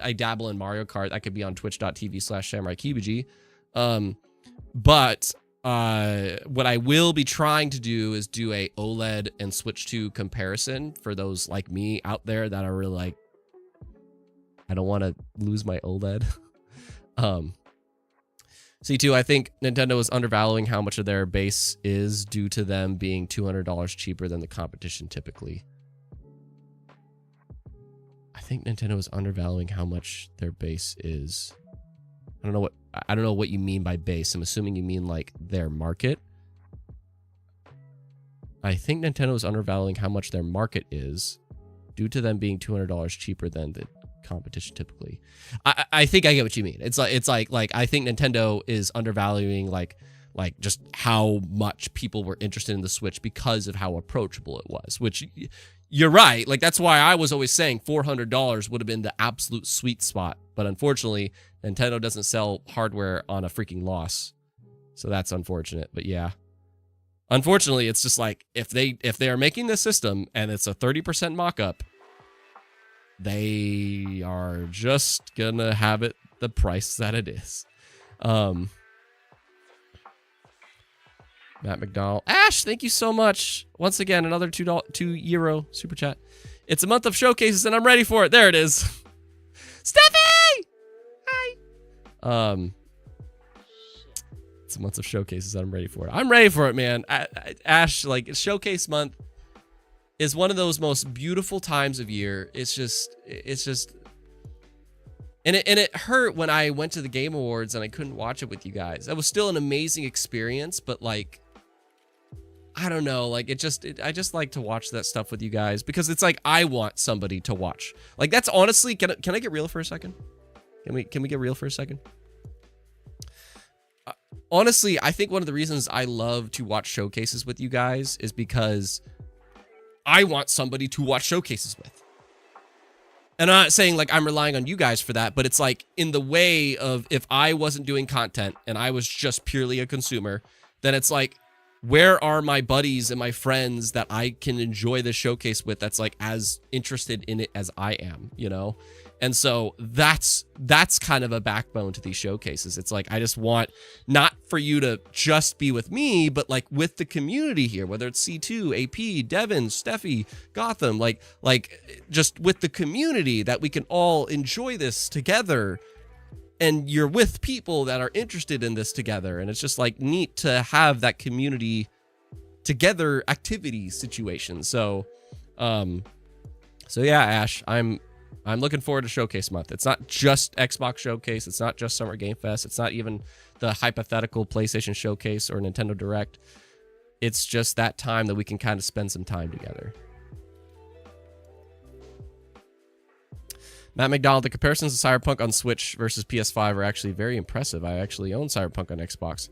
A: I dabble in Mario Kart, that could be on twitch.tv/SamuraiKibiji. But what I will be trying to do is do a OLED and Switch 2 comparison for those like me out there that are really like, I don't want to lose my OLED. C2, I think Nintendo is undervaluing how much of their base is due to them being $200 cheaper than the competition typically. I think Nintendo is undervaluing how much their base is. I don't know what you mean by base. I'm assuming you mean like their market. I think Nintendo is undervaluing how much their market is due to them being $200 cheaper than the competition typically. I think I get what you mean. It's like I think Nintendo is undervaluing like just how much people were interested in the Switch because of how approachable it was, which you're right. Like, that's why I was always saying $400 would have been the absolute sweet spot. But unfortunately, Nintendo doesn't sell hardware on a freaking loss. So that's unfortunate. But yeah. Unfortunately, it's just like if they are making this system and it's a 30% mock-up, they are just gonna have it the price that it is. Matt McDonald. Ash, thank you so much. Once again, another €2 super chat. It's a month of showcases and I'm ready for it. There it is. Stephy! Hi. It's a month of showcases and I'm ready for it. I'm ready for it, man. Ash, like, showcase month is one of those most beautiful times of year. It's just, and it hurt when I went to the Game Awards and I couldn't watch it with you guys. That was still an amazing experience, but like, I don't know, like I just like to watch that stuff with you guys because it's like I want somebody to watch. Like that's honestly, can I get real for a second? Can we get real for a second? Honestly, I think one of the reasons I love to watch showcases with you guys is because I want somebody to watch showcases with. And I'm not saying like I'm relying on you guys for that, but it's like in the way of if I wasn't doing content and I was just purely a consumer, then it's like, where are my buddies and my friends that I can enjoy the showcase with that's like as interested in it as I am, you know? And so that's kind of a backbone to these showcases. It's like, I just want not for you to just be with me, but like with the community here, whether it's C2, AP, Devin, Steffi, Gotham, like just with the community that we can all enjoy this together. And you're with people that are interested in this together. And it's just like neat to have that community together activity situation. So, yeah, Ash, I'm looking forward to Showcase Month. It's not just Xbox Showcase. It's not just Summer Game Fest. It's not even the hypothetical PlayStation Showcase or Nintendo Direct. It's just that time that we can kind of spend some time together. Matt McDonald, the comparisons of Cyberpunk on Switch versus PS5 are actually very impressive. I actually own Cyberpunk on Xbox,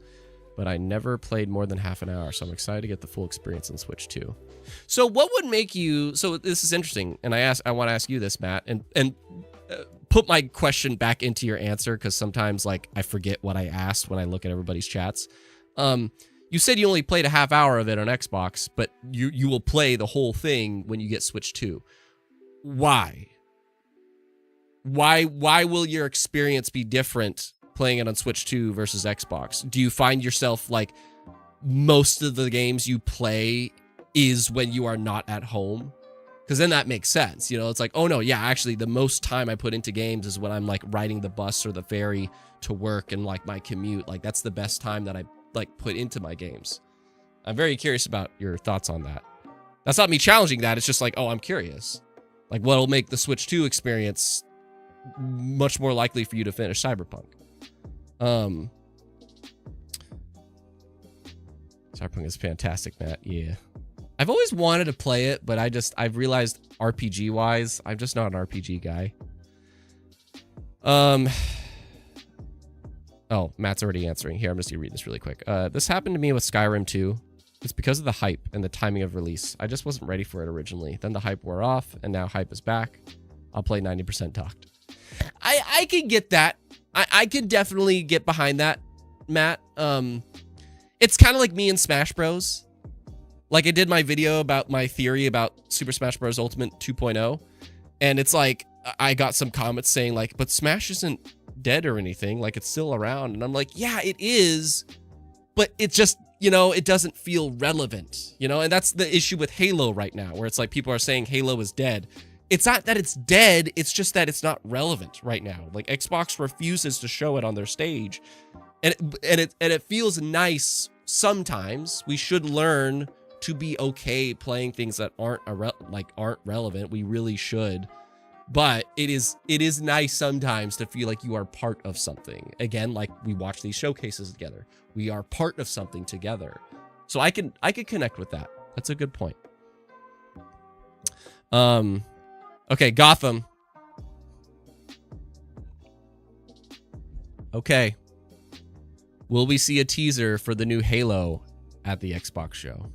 A: but I never played more than half an hour, so I'm excited to get the full experience on Switch too. So what would make you... So this is interesting, and I want to ask you this, Matt, and put my question back into your answer, because sometimes like I forget what I asked when I look at everybody's chats. You said you only played a half hour of it on Xbox, but you will play the whole thing when you get Switch 2. Why? Why will your experience be different playing it on Switch 2 versus Xbox? Do you find yourself like most of the games you play is when you are not at home? Because then that makes sense. You know, it's like, oh no, yeah, actually the most time I put into games is when I'm like riding the bus or the ferry to work and like my commute. Like that's the best time that I like put into my games. I'm very curious about your thoughts on that. That's not me challenging that. It's just like, oh, I'm curious. Like what'll make the Switch 2 experience much more likely for you to finish Cyberpunk. Cyberpunk is fantastic, Matt. Yeah. I've always wanted to play it, but I've realized RPG wise, I'm just not an RPG guy. Oh, Matt's already answering here. I'm just gonna read this really quick. This happened to me with Skyrim 2. It's because of the hype and the timing of release. I just wasn't ready for it originally. Then the hype wore off, and now hype is back. I'll play 90% docked. I can get that. I can definitely get behind that, Matt. It's kind of like me and Smash Bros. Like I did my video about my theory about Super Smash Bros. Ultimate 2.0, and it's like I got some comments saying like, but Smash isn't dead or anything. Like it's still around, and I'm like, yeah, it is, but it just, you know, it doesn't feel relevant, you know, and that's the issue with Halo right now, where it's like people are saying Halo is dead. It's not that it's dead, it's just that it's not relevant right now. Like Xbox refuses to show it on their stage. And it feels nice sometimes. We should learn to be okay playing things that aren't relevant. We really should. But it is nice sometimes to feel like you are part of something. Again, like we watch these showcases together. We are part of something together. So I could connect with that. That's a good point. Okay, Gotham. Okay. Will we see a teaser for the new Halo at the Xbox show?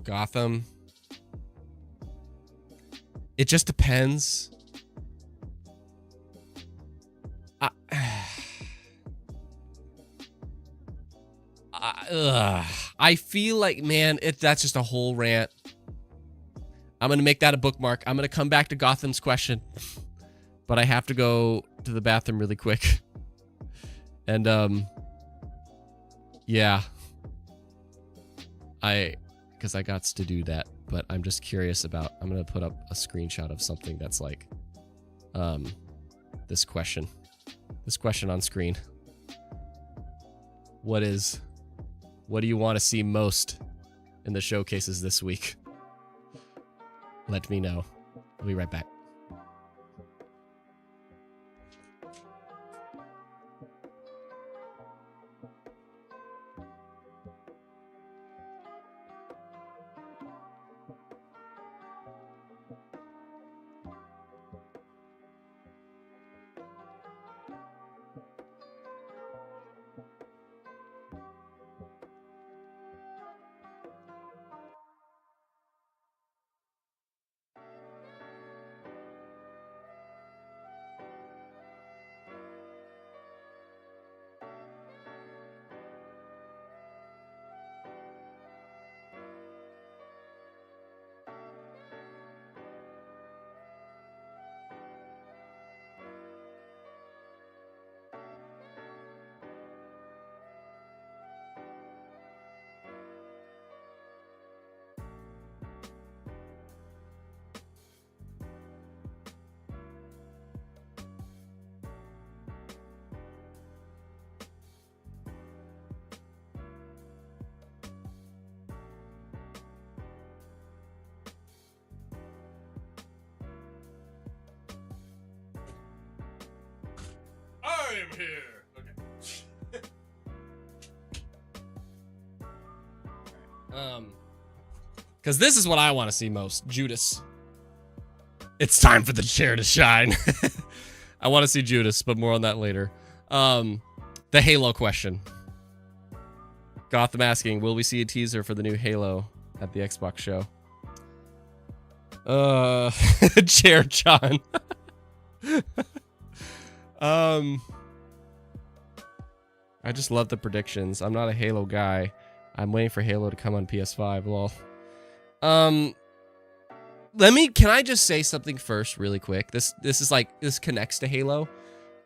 A: Gotham. It just depends. I feel like, man, that's just a whole rant. I'm going to make that a bookmark. I'm going to come back to Gotham's question. But I have to go to the bathroom really quick. And, yeah. Because I got to do that. But I'm just curious about, I'm going to put up a screenshot of something that's like, this question on screen. What do you want to see most in the showcases this week, let me know. I'll be right back.
B: I am here. Okay.
A: Because this is what I want to see most. Judas. It's time for the chair to shine. I want to see Judas, but more on that later. The Halo question. Gotham asking, will we see a teaser for the new Halo at the Xbox show? Chair John. I just love the predictions. I'm not a Halo guy. I'm waiting for Halo to come on PS5. Lol. Can I just say something first really quick? This connects to Halo.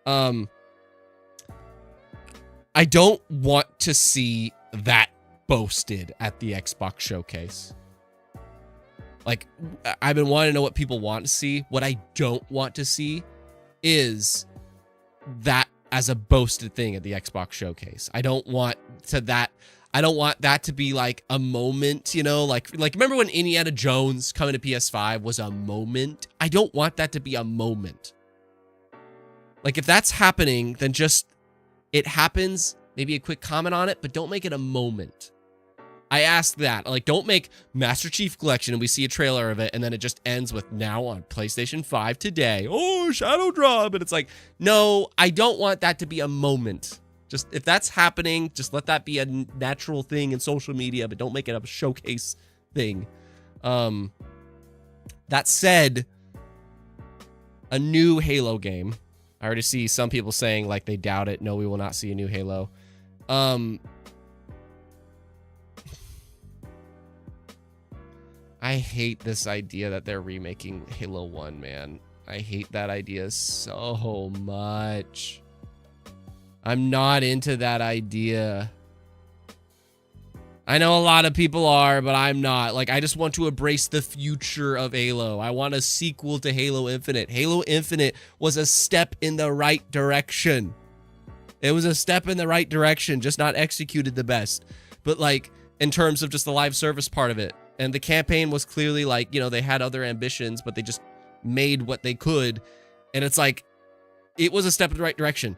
A: I don't want to see that boasted at the Xbox showcase. Like, I've been wanting to know what people want to see. What I don't want to see is that as a boasted thing at the Xbox showcase. I don't want that to be like a moment, you know, like remember when Indiana Jones coming to PS5 was a moment? I don't want that to be a moment. Like, if that's happening, then just, it happens, maybe a quick comment on it, but don't make it a moment. I ask that. Like, don't make Master Chief Collection and we see a trailer of it and then it just ends with now on PlayStation 5 today. Oh, Shadow Drop. And it's like, no, I don't want that to be a moment. Just, if that's happening, just let that be a natural thing in social media, but don't make it a showcase thing. That said, a new Halo game. I already see some people saying like they doubt it. No, we will not see a new Halo. I hate this idea that they're remaking Halo 1, man. I hate that idea so much. I'm not into that idea. I know a lot of people are, but I'm not. Like, I just want to embrace the future of Halo. I want a sequel to Halo Infinite. Halo Infinite was a step in the right direction. It was a step in the right direction, just not executed the best. But, like, in terms of just the live service part of it. And the campaign was clearly like, you know, they had other ambitions, but they just made what they could. And it's like, it was a step in the right direction.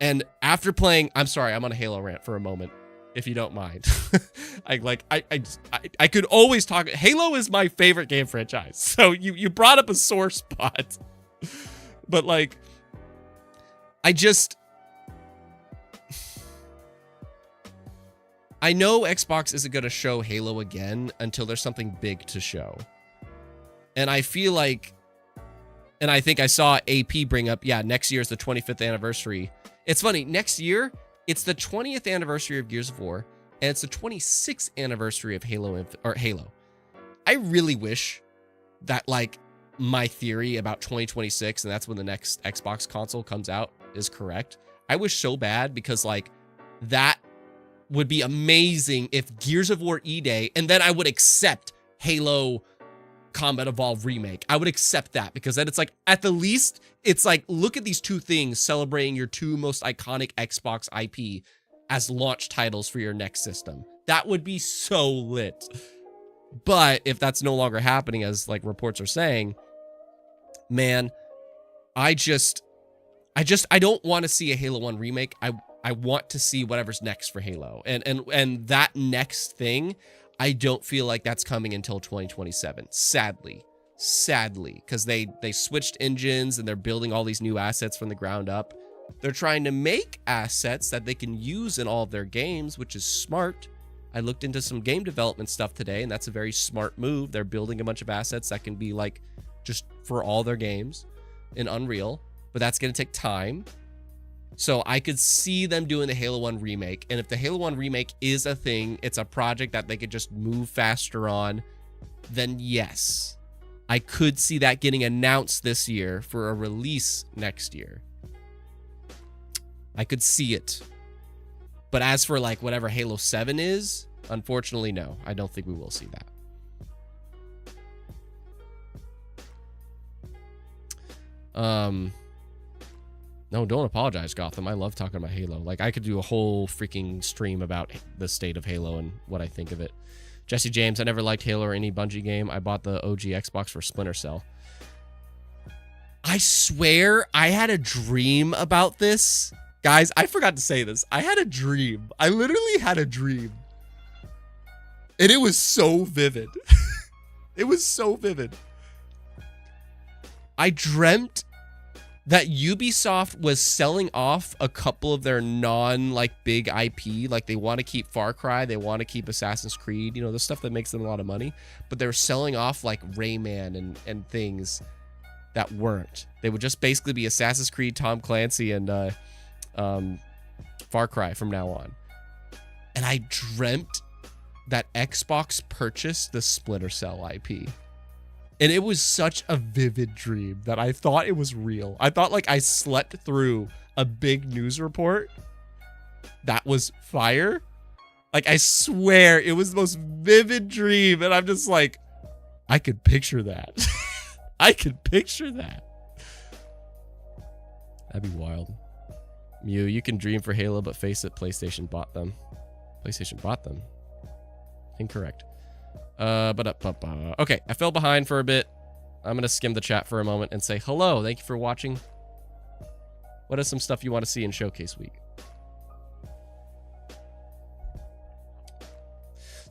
A: And after playing, I'm sorry, I'm on a Halo rant for a moment, if you don't mind. I could always talk. Halo is my favorite game franchise. So you brought up a sore spot. But like, I know Xbox isn't going to show Halo again until there's something big to show. And I feel like, and I think I saw AP bring up, yeah, next year is the 25th anniversary. It's funny, next year, it's the 20th anniversary of Gears of War, and it's the 26th anniversary of Halo. I really wish that, like, my theory about 2026, and that's when the next Xbox console comes out, is correct. I wish so bad, because, like, that would be amazing if Gears of War E-Day, and then I would accept Halo Combat Evolved Remake. I would accept that, because then it's like, at the least, it's like, look at these two things celebrating your two most iconic Xbox IP as launch titles for your next system. That would be so lit. But if that's no longer happening, as like reports are saying, man, I don't want to see a Halo 1 remake. I want to see whatever's next for Halo. And that next thing, I don't feel like that's coming until 2027. Sadly, because they switched engines and they're building all these new assets from the ground up. They're trying to make assets that they can use in all of their games, which is smart. I looked into some game development stuff today, and that's a very smart move. They're building a bunch of assets that can be like just for all their games in Unreal, but that's going to take time. So I could see them doing the Halo 1 remake. And if the Halo 1 remake is a thing, it's a project that they could just move faster on, then yes, I could see that getting announced this year for a release next year. I could see it. But as for like whatever Halo 7 is, unfortunately, no. I don't think we will see that. No, don't apologize, Gotham. I love talking about Halo. Like, I could do a whole freaking stream about the state of Halo and what I think of it. Jesse James, I never liked Halo or any Bungie game. I bought the OG Xbox for Splinter Cell. I swear I had a dream about this. Guys, I forgot to say this. I had a dream. I literally had a dream. And it was so vivid. It was so vivid. I dreamt that Ubisoft was selling off a couple of their big IP. Like, they want to keep Far Cry, they want to keep Assassin's Creed, you know, the stuff that makes them a lot of money. But they were selling off like Rayman and things that weren't. They would just basically be Assassin's Creed, Tom Clancy, and Far Cry from now on. And I dreamt that Xbox purchased the Splinter Cell IP. And it was such a vivid dream that I thought it was real. I thought like I slept through a big news report that was fire. Like, I swear it was the most vivid dream. And I'm just like, I could picture that. I could picture that. That'd be wild. Mew, you can dream for Halo, but face it, PlayStation bought them. PlayStation bought them. Incorrect. Okay, I fell behind for a bit. I'm going to skim the chat for a moment and say hello. Thank you for watching. What is some stuff you want to see in Showcase Week?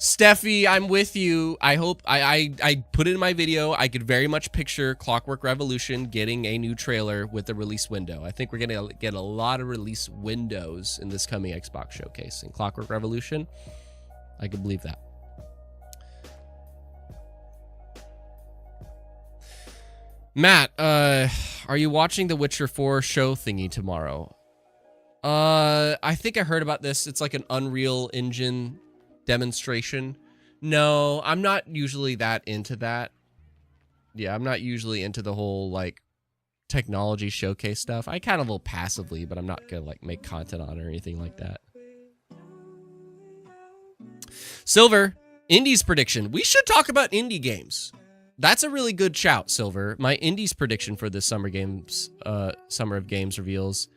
A: Steffi, I'm with you. I hope I put it in my video. I could very much picture Clockwork Revolution getting a new trailer with a release window. I think we're going to get a lot of release windows in this coming Xbox Showcase. And Clockwork Revolution, I could believe that. Matt, are you watching the Witcher 4 show thingy tomorrow? I think I heard about this. It's like an Unreal Engine demonstration. No, I'm not usually that into that. Yeah, I'm not usually into the whole like technology showcase stuff. I kind of will passively, but I'm not gonna like make content on it or anything like that. Silver, Indies prediction. We should talk about indie games. That's a really good shout, Silver. My Indies prediction for this Summer of Games reveals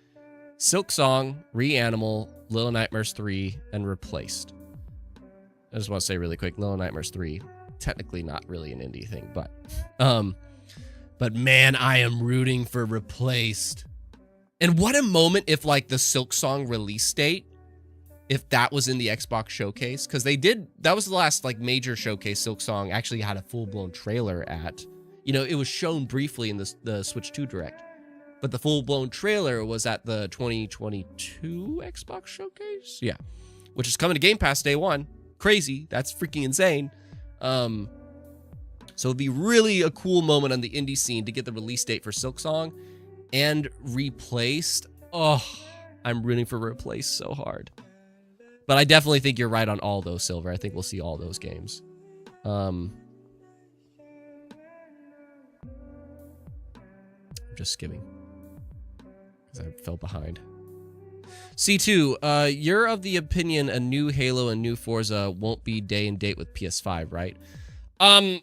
A: Silk Song, Reanimal, Little Nightmares 3, and Replaced. I just want to say really quick, Little Nightmares 3, technically not really an indie thing, but man, I am rooting for Replaced. And what a moment if like the Silk Song release date, if that was in the Xbox showcase, because that was the last like major showcase Silk Song actually had a full-blown trailer at. You know, it was shown briefly in the Switch 2 Direct, but the full-blown trailer was at the 2022 Xbox showcase. Yeah, which is coming to Game Pass day one. Crazy. That's freaking insane. So it'd be really a cool moment on the indie scene to get the release date for Silk Song and Replaced. Oh, I'm rooting for Replaced so hard. But I definitely think you're right on all those, Silver. I think we'll see all those games. I'm just skimming because I fell behind. C2, you're of the opinion a new Halo and new Forza won't be day and date with PS5, right? I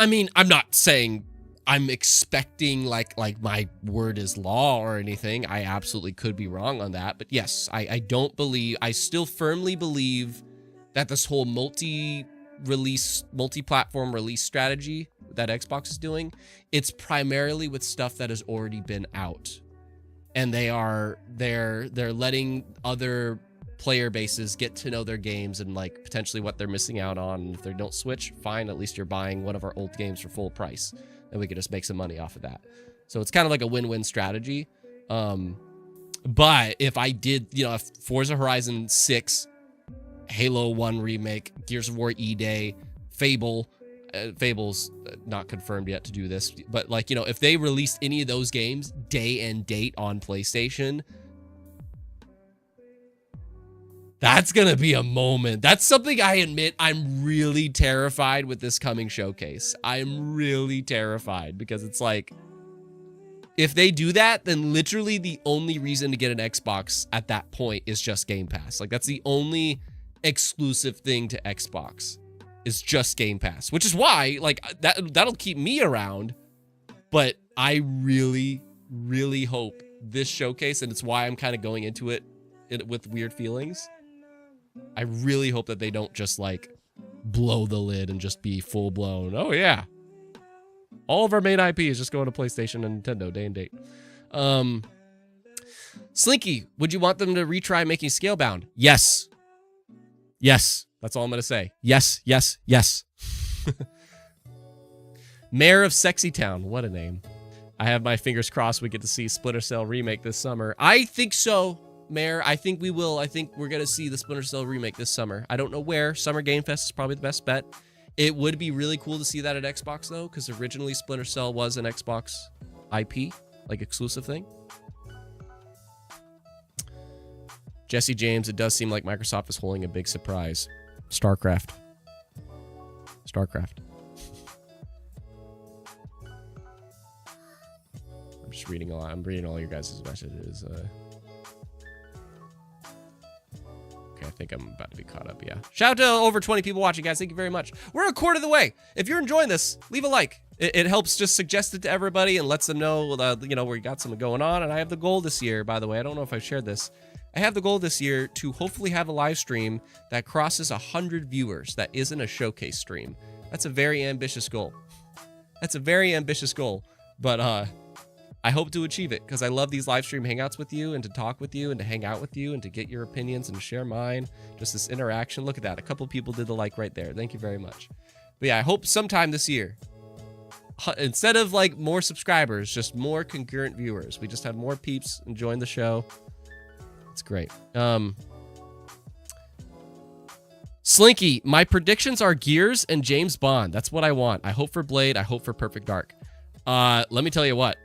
A: mean, I'm not saying I'm expecting like my word is law or anything. I absolutely could be wrong on that. But yes, I still firmly believe that this whole multi-platform release strategy that Xbox is doing, it's primarily with stuff that has already been out. And they're letting other player bases get to know their games and like potentially what they're missing out on. And if they don't switch, fine, at least you're buying one of our old games for full price and we could just make some money off of that. So it's kind of like a win-win strategy. But if I did, if Forza Horizon 6, Halo 1 remake, Gears of War E-Day, Fable's not confirmed yet to do this, but like, if they released any of those games day and date on PlayStation, that's gonna be a moment. That's something I admit I'm really terrified with this coming showcase. I'm really terrified because it's like, if they do that, then literally the only reason to get an Xbox at that point is just Game Pass. Like, that's the only exclusive thing to Xbox is just Game Pass, which is why, like, that'll keep me around. But I really, really hope this showcase, and it's why I'm kind of going into it with weird feelings. I really hope that they don't just, like, blow the lid and just be full-blown, oh, yeah, all of our main IP is just going to PlayStation and Nintendo day and date. Slinky, would you want them to retry making Scalebound? Yes. Yes. That's all I'm going to say. Yes, yes, yes. Mayor of Sexy Town. What a name. I have my fingers crossed we get to see Splinter Cell remake this summer. I think so, Mayor. I think we will. I think we're going to see the Splinter Cell remake this summer. I don't know where. Summer Game Fest is probably the best bet. It would be really cool to see that at Xbox, though, because originally Splinter Cell was an Xbox IP, like exclusive thing. Jesse James, it does seem like Microsoft is holding a big surprise. StarCraft. I'm just reading a lot. I'm reading all your guys' messages. Okay, I think I'm about to be caught up, yeah. Shout out to over 20 people watching, guys. Thank you very much. We're a quarter of the way. If you're enjoying this, leave a like. It helps just suggest it to everybody and lets them know, we got something going on. And I have the goal this year, by the way. I don't know if I shared this. I have the goal this year to hopefully have a live stream that crosses 100 viewers that isn't a showcase stream. That's a very ambitious goal. But I hope to achieve it because I love these live stream hangouts with you and to talk with you and to hang out with you and to get your opinions and share mine. Just this interaction. Look at that. A couple people did the like right there. Thank you very much. But yeah, I hope sometime this year, instead of like more subscribers, just more concurrent viewers. We just have more peeps enjoying the show. It's great. Slinky, my predictions are Gears and James Bond. That's what I want. I hope for Blade. I hope for Perfect Dark. Let me tell you what.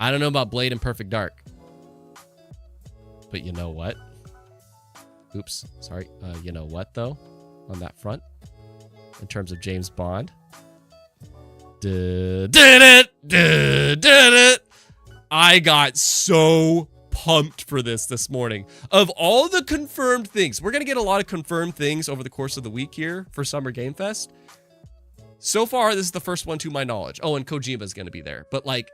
A: I don't know about Blade and Perfect Dark. But you know what? Oops. Sorry. You know what, though? On that front. In terms of James Bond. I got so pumped for this morning. Of all the confirmed things, we're going to get a lot of confirmed things over the course of the week here for Summer Game Fest. So far, this is the first one to my knowledge. Oh, and Kojima's going to be there. But like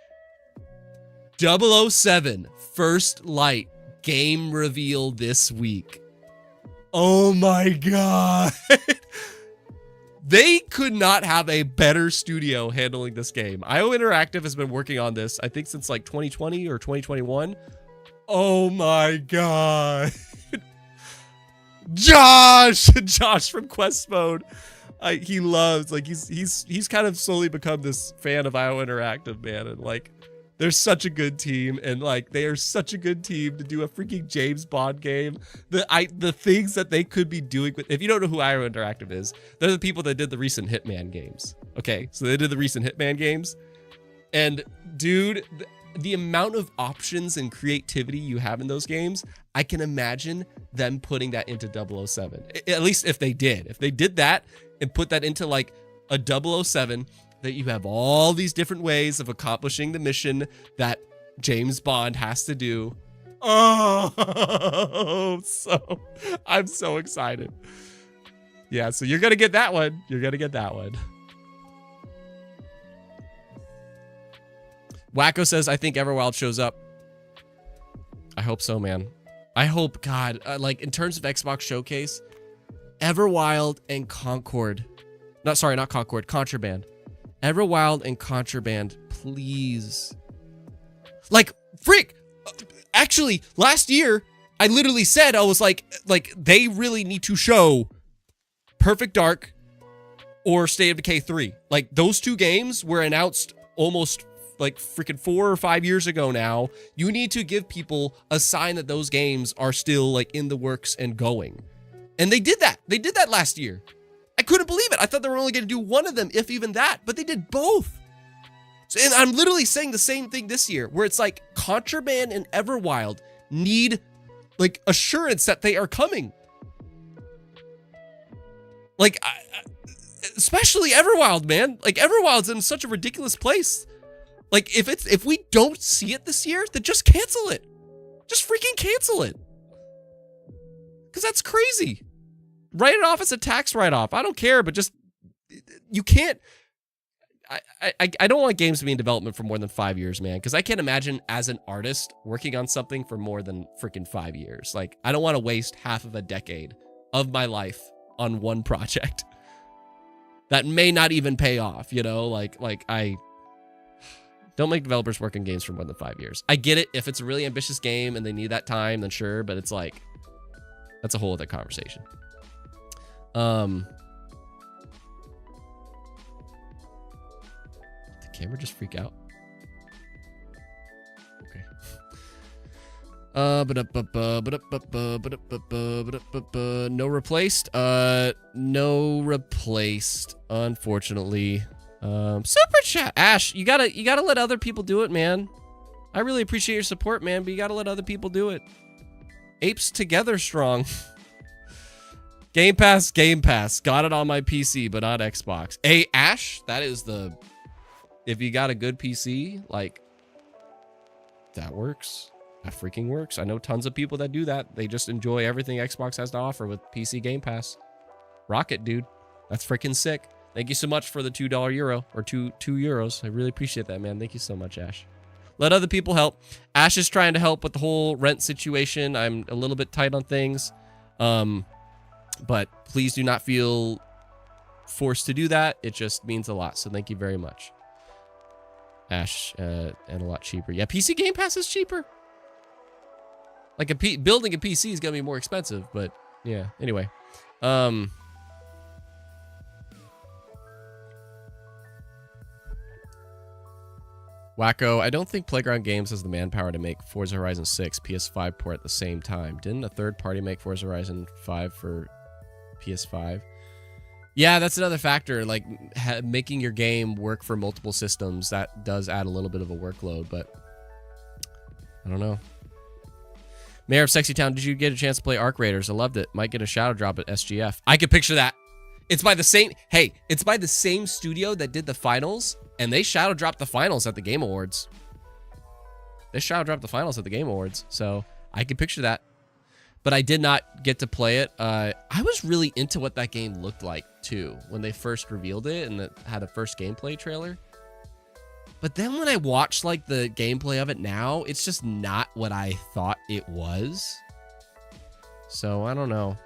A: 007 First Light game reveal this week. Oh my god. They could not have a better studio handling this game. IO Interactive has been working on this, I think, since like 2020 or 2021. Oh my god. Josh from Quest Mode. He loves, like, he's kind of slowly become this fan of IO Interactive, man. And like, they're such a good team, and like, they are such a good team to do a freaking James Bond game. The things that they could be doing with, if you don't know who IO Interactive is, they're the people that did the recent Hitman games. Okay, so they did the recent Hitman games, and dude, the amount of options and creativity you have in those games, I can imagine them putting that into 007. At least if they did that and put that into like a 007, that you have all these different ways of accomplishing the mission that James Bond has to do. Oh, I'm so excited. Yeah, so you're going to get that one. Wacko says, I think Everwild shows up. I hope so, man. I hope, God, like in terms of Xbox Showcase, Everwild and Concord. Not Concord, Contraband. Everwild and Contraband, please. Like, freak! Actually, last year, I literally said, I was like, they really need to show Perfect Dark or State of Decay 3. Like, those two games were announced almost like freaking 4 or 5 years ago now. You need to give people a sign that those games are still like in the works and going. And they did that. They did that last year. I couldn't believe it. I thought they were only going to do one of them, if even that, but they did both. So, and I'm literally saying the same thing this year, where it's like Contraband and Everwild need like assurance that they are coming. Like, especially Everwild, man. Like, Everwild's in such a ridiculous place. Like, if we don't see it this year, then just cancel it. Just freaking cancel it. Because that's crazy. Write it off as a tax write-off. I don't care, but just, you can't. I don't want games to be in development for more than 5 years, man. Because I can't imagine as an artist working on something for more than freaking 5 years. Like, I don't want to waste half of a decade of my life on one project that may not even pay off, you know? Like I don't make developers work on games for more than 5 years. I get it. If it's a really ambitious game and they need that time, then sure. But it's like, that's a whole other conversation. Did the camera just freak out? Okay. No replaced. No replaced. Unfortunately. Super chat. Ash, you gotta let other people do it, man. I really appreciate your support, man, but you gotta let other people do it. Apes together strong. Game Pass. Got it on my PC, but not Xbox. Hey, Ash, that is the... If you got a good PC, like, that works. That freaking works. I know tons of people that do that. They just enjoy everything Xbox has to offer with PC Game Pass. Rock it, dude. That's freaking sick. Thank you so much for the $2 euro, or two euros. I really appreciate that, man. Thank you so much, Ash. Let other people help. Ash is trying to help with the whole rent situation. I'm a little bit tight on things. But please do not feel forced to do that. It just means a lot. So thank you very much. Ash, and a lot cheaper. Yeah, PC Game Pass is cheaper. Like building a PC is going to be more expensive, but yeah. Anyway. Wacko, I don't think Playground Games has the manpower to make Forza Horizon 6 PS5 port at the same time. Didn't a third party make Forza Horizon 5 for PS5? Yeah, that's another factor. Like, making your game work for multiple systems, that does add a little bit of a workload, but I don't know. Mayor of Sexy Town, did you get a chance to play Arc Raiders? I loved it. Might get a shadow drop at SGF. I could picture that. It's by the same... Hey, it's by the same studio that did the finals, and they shadow dropped the finals at the Game Awards. They shadow dropped the finals at the Game Awards, so I could picture that. But I did not get to play it. I was really into what that game looked like, too, when they first revealed it and it had a first gameplay trailer. But then when I watched, like, the gameplay of it now, it's just not what I thought it was. So, I don't know.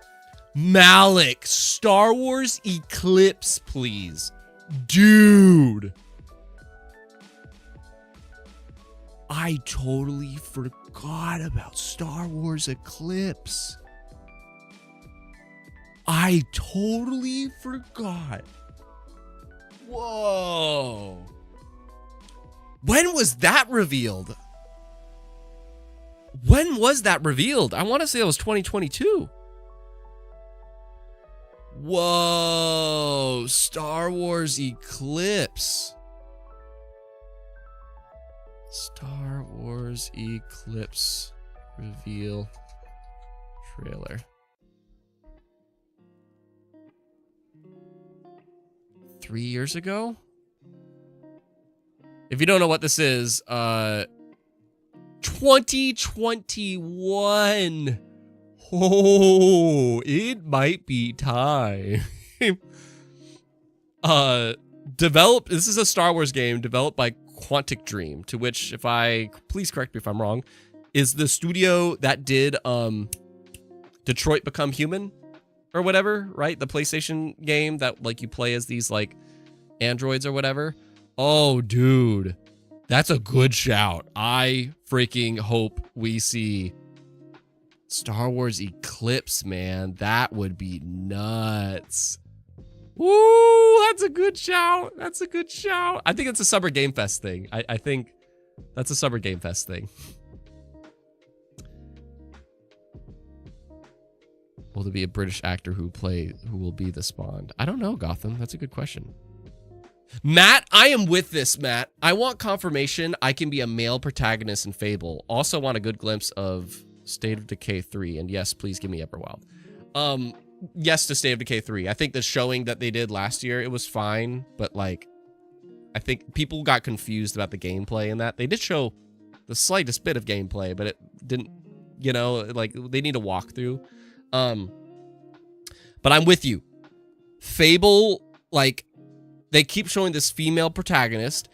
A: Malik, Star Wars Eclipse, please. Dude. I totally forgot about Star Wars Eclipse. I totally forgot. Whoa. When was that revealed? When was that revealed? I want to say it was 2022. Whoa. Star Wars Eclipse. Star Wars Eclipse reveal trailer. 3 years ago? If you don't know what this is, 2021. Oh, it might be time. This is a Star Wars game developed by Quantic Dream, to which, please correct me if I'm wrong, is the studio that did Detroit Become Human or whatever, right? The PlayStation game that like you play as these like androids or whatever. Oh, dude, that's a good shout. I freaking hope we see Star Wars Eclipse, man. That would be nuts. Woo, that's a good shout. That's a good shout. I think it's a Summer Game Fest thing. I think that's a Summer Game Fest thing. Will there be a British actor who will be the Spawn? I don't know, Gotham. That's a good question. Matt, I am with this, Matt. I want confirmation I can be a male protagonist in Fable. Also want a good glimpse of State of Decay 3. And yes, please give me Everwild. Yes to State of Decay 3. I think the showing that they did last year, it was fine. But like, I think people got confused about the gameplay in that. They did show the slightest bit of gameplay, but it didn't, you know, like they need a walkthrough. But I'm with you. Fable, like, they keep showing this female protagonist,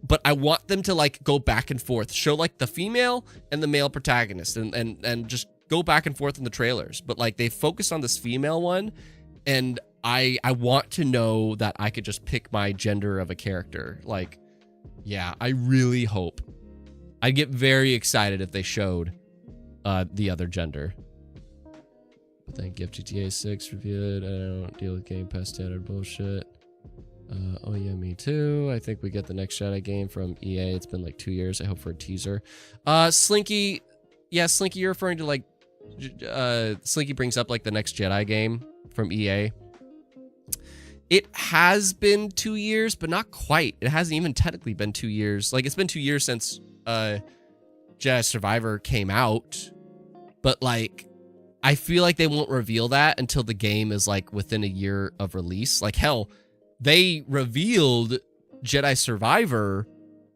A: but I want them to like go back and forth, show like the female and the male protagonist, and just go back and forth in the trailers. But like they focus on this female one, and I want to know that I could just pick my gender of a character. Like, yeah, I really hope. I'd get very excited if they showed the other gender. But then give GTA 6 reviewed. I don't deal with Game Pass standard bullshit. Oh yeah, me too. I think we get the next Jedi game from EA. It's been like 2 years. I hope for a teaser. Slinky, yeah, Slinky, you're referring to like, Slinky brings up like the next Jedi game from EA. It has been 2 years, but not quite. It hasn't even technically been 2 years. Like it's been 2 years since Jedi Survivor came out, but like I feel like they won't reveal that until the game is like within a year of release. Like hell, they revealed Jedi Survivor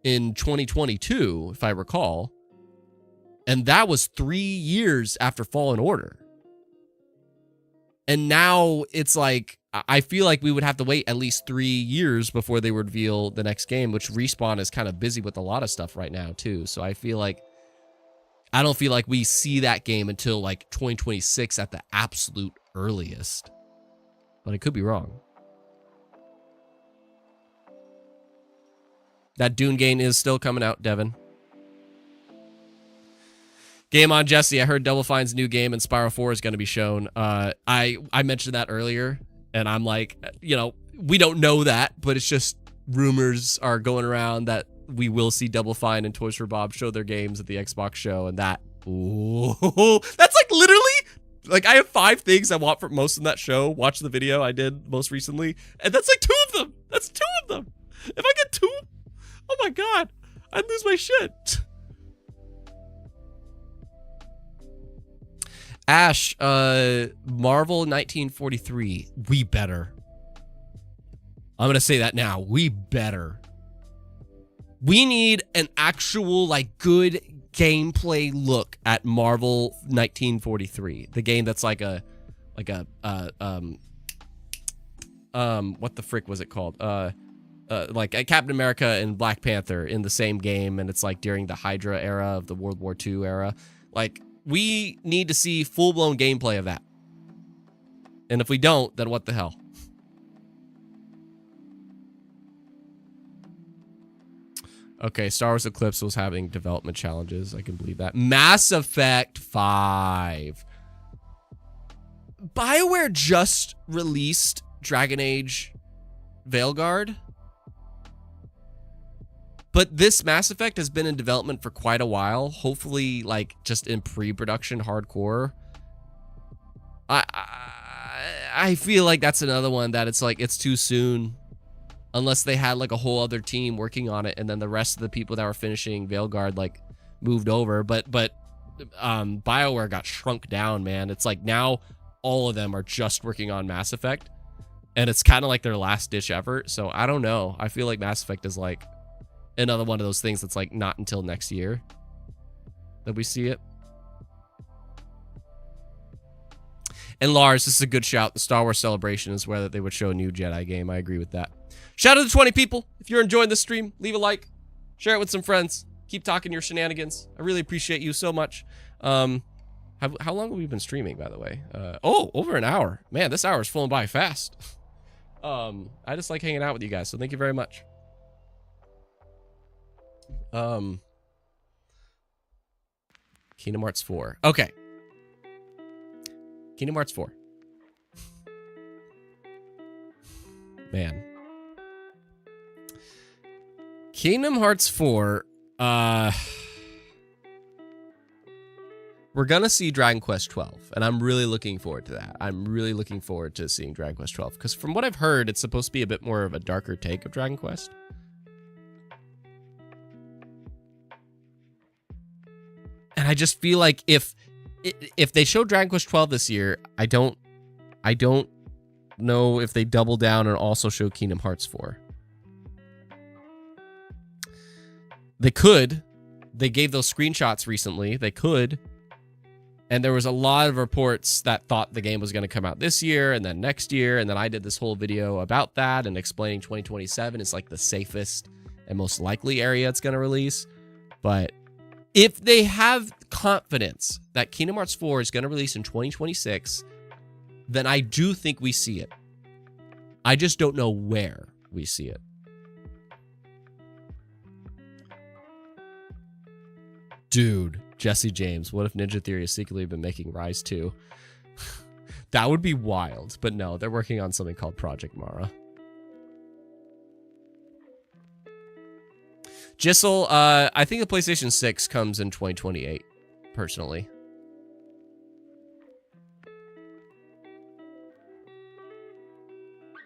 A: in 2022, if I recall. And that was 3 years after Fallen Order. And now it's like, I feel like we would have to wait at least 3 years before they would reveal the next game, which Respawn is kind of busy with a lot of stuff right now too. So I feel like, I don't feel like we see that game until like 2026 at the absolute earliest. But I could be wrong. That Dune game is still coming out, Devin. Game on Jesse. I heard Double Fine's new game and Spyro 4 is going to be shown. I mentioned that earlier, and I'm like, you know, we don't know that, but it's just rumors are going around that we will see Double Fine and Toys for Bob show their games at the Xbox show, and that, ooh, that's like literally, like I have 5 things I want for most of that show. Watch the video I did most recently, and that's like 2 of them. That's 2 of them. If I get 2, oh my God, I'd lose my shit. Ash, Marvel 1943. We better. I'm going to say that now. We better. We need an actual, like, good gameplay look at Marvel 1943. The game that's like a what the frick was it called? Like Captain America and Black Panther in the same game, and it's like during the Hydra era of the World War II era. Like, we need to see full-blown gameplay of that. And if we don't, then what the hell? Okay, Star Wars Eclipse was having development challenges. I can believe that. Mass Effect 5. BioWare just released Dragon Age Veilguard. But this Mass Effect has been in development for quite a while. Hopefully, like, just in pre-production hardcore. I feel like that's another one that it's like, it's too soon. Unless they had, like, a whole other team working on it, and then the rest of the people that were finishing Veilguard, like, moved over. But BioWare got shrunk down, man. It's like now all of them are just working on Mass Effect. And it's kind of like their last-ditch effort. So, I don't know. I feel like Mass Effect is, like, another one of those things that's like not until next year that we see it. And Lars, this is a good shout. The Star Wars Celebration is where they would show a new Jedi game. I agree with that. Shout out to 20 people. If you're enjoying this stream, leave a like, share it with some friends. Keep talking your shenanigans. I really appreciate you so much. How long have we been streaming, by the way? Over an hour. Man, this hour is flowing by fast. I just like hanging out with you guys, so thank you very much. Kingdom Hearts 4. Okay. Kingdom Hearts 4. Man. Kingdom Hearts 4, we're gonna see Dragon Quest 12, and I'm really looking forward to that. I'm really looking forward to seeing Dragon Quest 12, because from what I've heard, it's supposed to be a bit more of a darker take of Dragon Quest. And I just feel like if they show Dragon Quest 12 this year, I don't know if they double down and also show Kingdom Hearts 4. They could. They gave those screenshots recently. They could. And there was a lot of reports that thought the game was going to come out this year and then next year. And then I did this whole video about that and explaining 2027 is like the safest and most likely area it's going to release. But if they have confidence that Kingdom Hearts 4 is going to release in 2026, then I do think we see it. I just don't know where we see it. Dude, Jesse James, what if Ninja Theory has secretly been making Rise 2? That would be wild, but no, they're working on something called Project Mara. Jissel, I think the PlayStation 6 comes in 2028, personally.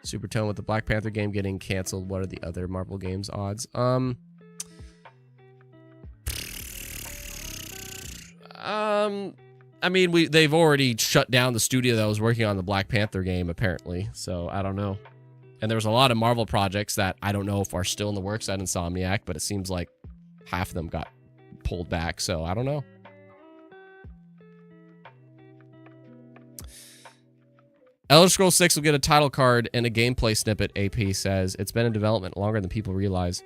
A: Supertone with the Black Panther game getting canceled. What are the other Marvel games odds? I mean, they've already shut down the studio that was working on the Black Panther game, apparently. So I don't know. And there was a lot of Marvel projects that I don't know if are still in the works at Insomniac, but it seems like half of them got pulled back. So I don't know. Elder Scrolls 6 will get a title card and a gameplay snippet, AP says. It's been in development longer than people realize.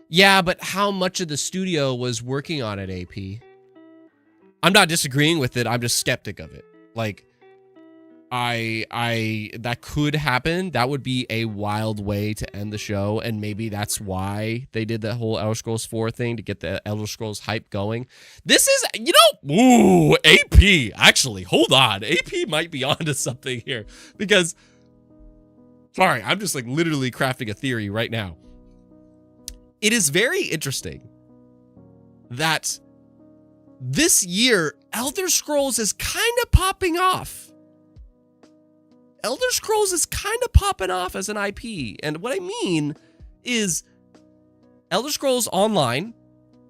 A: Yeah, but how much of the studio was working on it, AP? I'm not disagreeing with it. I'm just skeptic of it. Like, that could happen. That would be a wild way to end the show. And maybe that's why they did that whole Elder Scrolls 4 thing to get the Elder Scrolls hype going. This is, you know, ooh, AP. Actually, hold on. AP might be onto something here because, sorry, I'm just like literally crafting a theory right now. It is very interesting that this year, Elder Scrolls is kind of popping off. Elder Scrolls is kind of popping off as an IP. And what I mean is Elder Scrolls Online,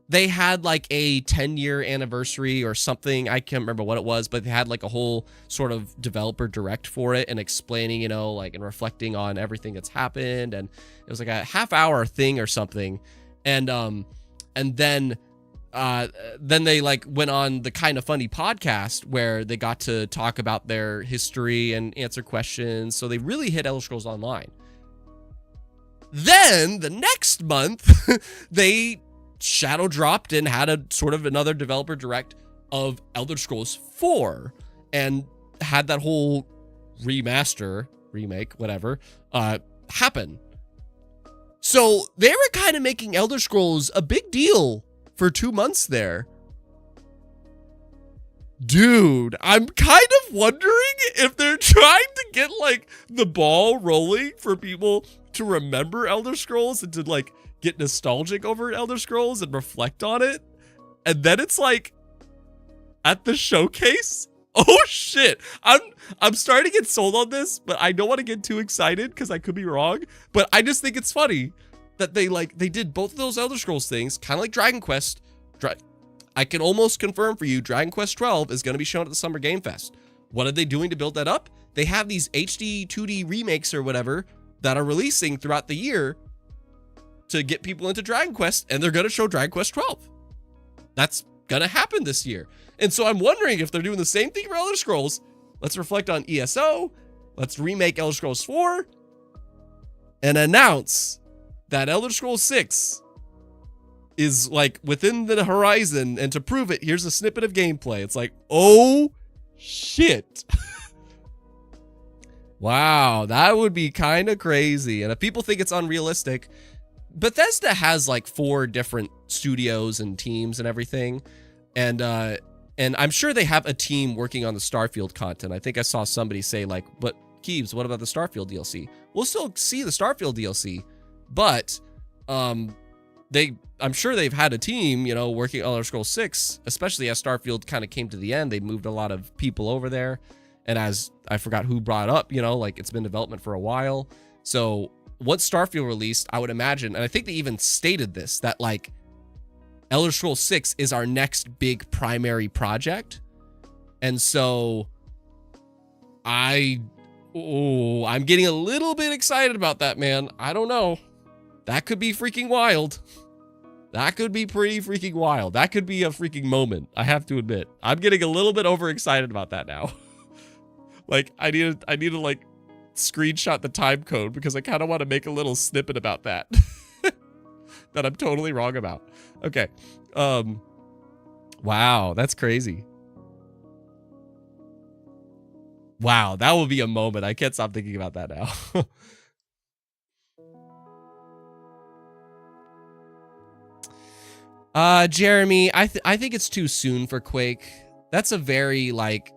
A: they had like a 10-year anniversary or something. I can't remember what it was, but they had like a whole sort of developer direct for it and explaining, you know, like and reflecting on everything that's happened. And it was like a half-hour thing or something. And then they like went on the Kind of Funny podcast where they got to talk about their history and answer questions. So they really hit Elder Scrolls Online. Then the next month, they shadow dropped and had a sort of another developer direct of Elder Scrolls 4 and had that whole remake, whatever, happen. So they were kind of making Elder Scrolls a big deal for 2 months there. Dude, I'm kind of wondering if they're trying to get like the ball rolling for people to remember Elder Scrolls and to like get nostalgic over Elder Scrolls and reflect on it. And then it's like at the showcase. Oh shit. I'm starting to get sold on this, but I don't want to get too excited because I could be wrong. But I just think it's funny that they did both of those Elder Scrolls things, kind of like Dragon Quest. I can almost confirm for you, Dragon Quest 12 is going to be shown at the Summer Game Fest. What are they doing to build that up? They have these HD 2D remakes or whatever that are releasing throughout the year to get people into Dragon Quest, and they're going to show Dragon Quest 12. That's going to happen this year. And so I'm wondering if they're doing the same thing for Elder Scrolls. Let's reflect on ESO. Let's remake Elder Scrolls 4 and announce that Elder Scrolls 6 is like within the horizon, and to prove it, here's a snippet of gameplay. It's like, oh shit. Wow, that would be kind of crazy. And if people think it's unrealistic, Bethesda has like 4 different studios and teams and everything. And I'm sure they have a team working on the Starfield content. I think I saw somebody say like, but Keebs, what about the Starfield DLC? We'll still see the Starfield DLC, but I'm sure they've had a team, you know, working on Elder Scrolls 6, especially as Starfield kind of came to the end. They moved a lot of people over there. And as I forgot who brought up, you know, like it's been in development for a while. So once Starfield released, I would imagine, and I think they even stated this, that like Elder Scrolls 6 is our next big primary project. And so I'm getting a little bit excited about that, man. I don't know. That could be freaking wild. That could be pretty freaking wild. That could be a freaking moment, I have to admit. I'm getting a little bit overexcited about that now. Like, I need to like screenshot the time code because I kind of want to make a little snippet about that. That I'm totally wrong about. Okay. Wow, that's crazy. Wow, that will be a moment. I can't stop thinking about that now. Jeremy, I think it's too soon for Quake. That's a very like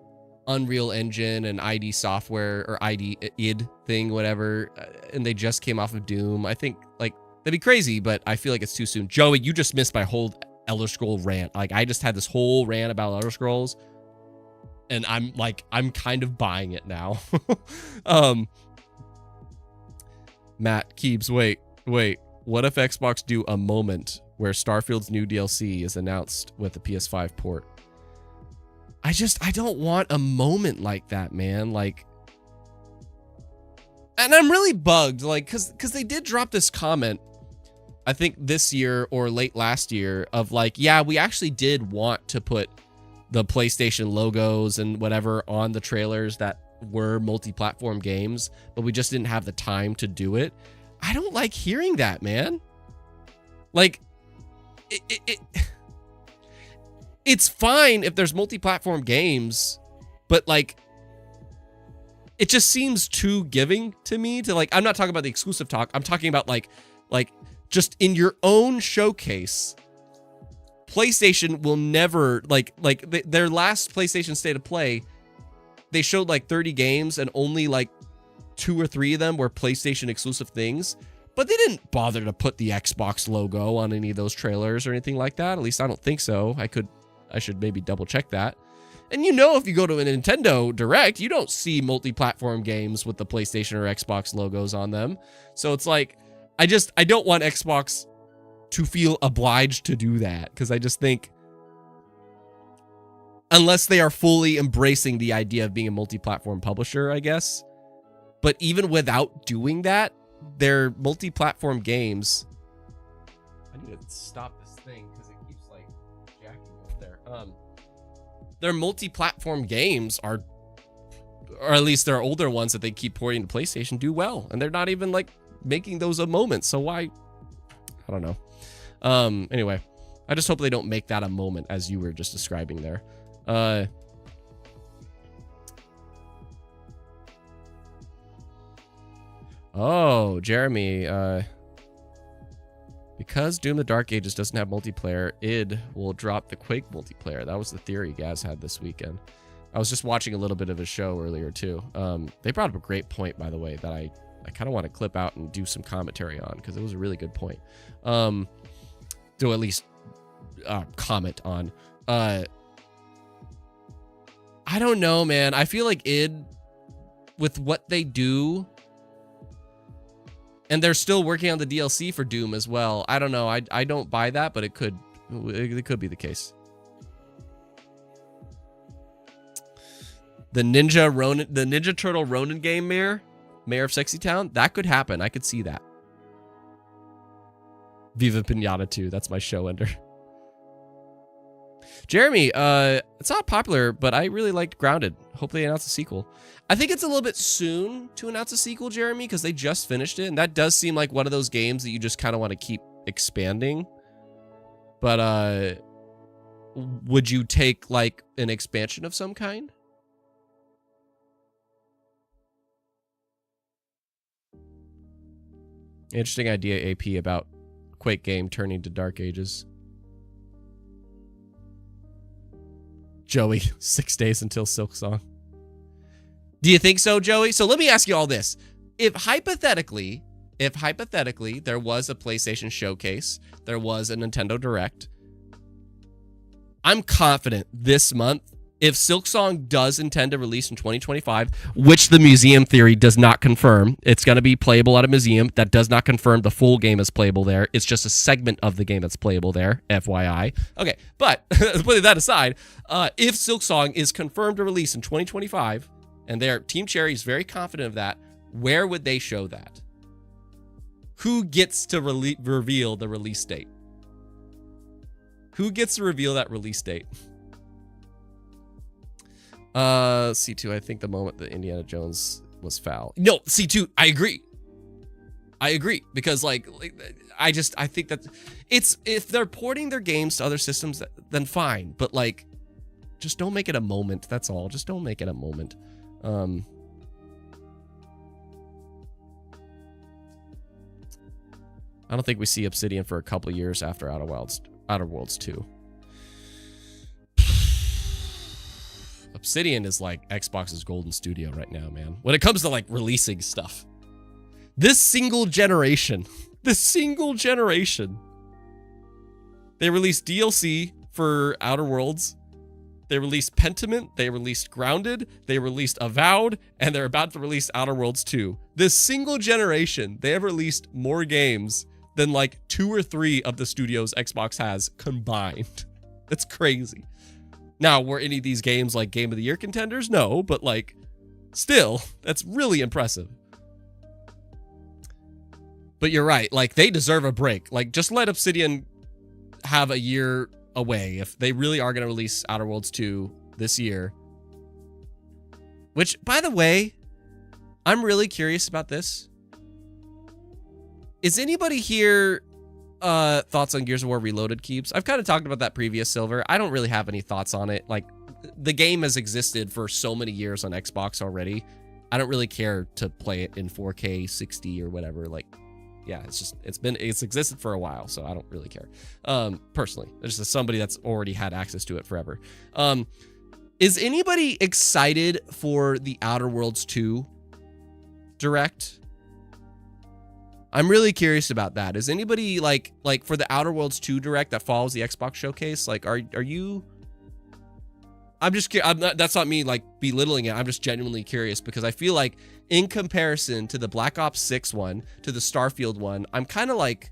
A: Unreal Engine and ID Software or id thing, whatever, and they just came off of Doom. I think like that'd be crazy, but I feel like it's too soon. Joey, you just missed my whole Elder Scroll rant. Like I just had this whole rant about Elder Scrolls, and I'm kind of buying it now. Matt Keebs, wait. What if Xbox do a moment where Starfield's new DLC is announced with the PS5 port? I don't want a moment like that, man. Like, and I'm really bugged, like, cause they did drop this comment, I think this year or late last year, of like, yeah, we actually did want to put the PlayStation logos and whatever on the trailers that were multi-platform games, but we just didn't have the time to do it. I don't like hearing that, man. Like, it's fine if there's multi-platform games, but like, it just seems too giving to me to like, I'm not talking about the exclusive talk. I'm talking about like just in your own showcase, PlayStation will never their last PlayStation State of Play, they showed like 30 games and only like 2 or 3 of them were PlayStation exclusive things, but they didn't bother to put the Xbox logo on any of those trailers or anything like that. At least I don't think so. I should maybe double check that. And you know, if you go to a Nintendo Direct, you don't see multi-platform games with the PlayStation or Xbox logos on them. So it's like, I don't want Xbox to feel obliged to do that, because I just think, unless they are fully embracing the idea of being a multi-platform publisher, I guess. But even without doing that, their multi-platform games... I need to stop this thing, because it keeps like jacking up there. Their multi-platform games are, or at least their older ones that they keep porting to PlayStation, do well. And they're not even like making those a moment. So why? I don't know. Anyway, I just hope they don't make that a moment, as you were just describing there. Oh, Jeremy, because Doom the Dark Ages doesn't have multiplayer, id will drop the Quake multiplayer. That was the theory Gaz had this weekend. I was just watching a little bit of a show earlier too. They brought up a great point, by the way, that I kind of want to clip out and do some commentary on, because it was a really good point. To at least comment on. I don't know, man. I feel like id, with what they do, and they're still working on the DLC for Doom as well. I don't know. I don't buy that, but it could be the case. The Ninja Turtle Ronin game, Mayor of Sexy Town, that could happen. I could see that. Viva Pinata 2, that's my show ender. Jeremy, it's not popular, but I really liked Grounded. Hope they announce a sequel. I think it's a little bit soon to announce a sequel, Jeremy, because they just finished it, and that does seem like one of those games that you just kind of want to keep expanding. But would you take like an expansion of some kind? Interesting idea, AP, about Quake game turning to Dark Ages. Joey, 6 days until Silksong. Do you think so, Joey? So let me ask you all this. If hypothetically there was a PlayStation showcase, there was a Nintendo Direct, I'm confident this month, if Silksong does intend to release in 2025, which the museum theory does not confirm, it's going to be playable at a museum. That does not confirm the full game is playable there. It's just a segment of the game that's playable there, FYI. Okay, but putting that aside, if Silksong is confirmed to release in 2025, and Team Cherry is very confident of that, where would they show that? Who gets to reveal the release date? Who gets to reveal that release date? C2, I think the moment that Indiana Jones was foul. No, C2, I agree. Because like I think that it's, if they're porting their games to other systems, then fine. But like, just don't make it a moment. That's all. Just don't make it a moment. I don't think we see Obsidian for a couple years after Outer Worlds 2. Obsidian is like Xbox's golden studio right now, man. When it comes to like releasing stuff. This single generation. They released DLC for Outer Worlds. They released Pentiment. They released Grounded. They released Avowed. And they're about to release Outer Worlds 2. This single generation, they have released more games than like 2 or 3 of the studios Xbox has combined. That's crazy. Now, were any of these games like Game of the Year contenders? No, but like, still, that's really impressive. But you're right, like, they deserve a break. Like, just let Obsidian have a year away if they really are going to release Outer Worlds 2 this year. Which, by the way, I'm really curious about this. Is anybody here thoughts on Gears of War Reloaded, Keeps? I've kind of talked about that previous, Silver. I don't really have any thoughts on it. Like, the game has existed for so many years on Xbox already. I don't really care to play it in 4K 60 or whatever. Like, yeah, it's existed for a while, so I don't really care. Personally, there's just somebody that's already had access to it forever. Is anybody excited for the Outer Worlds 2 Direct? I'm really curious about that. Is anybody like for the Outer Worlds 2 Direct that follows the Xbox showcase? Like, are you? I'm just that's not me like belittling it. I'm just genuinely curious because I feel like in comparison to the Black Ops 6 one, to the Starfield one, I'm kind of like,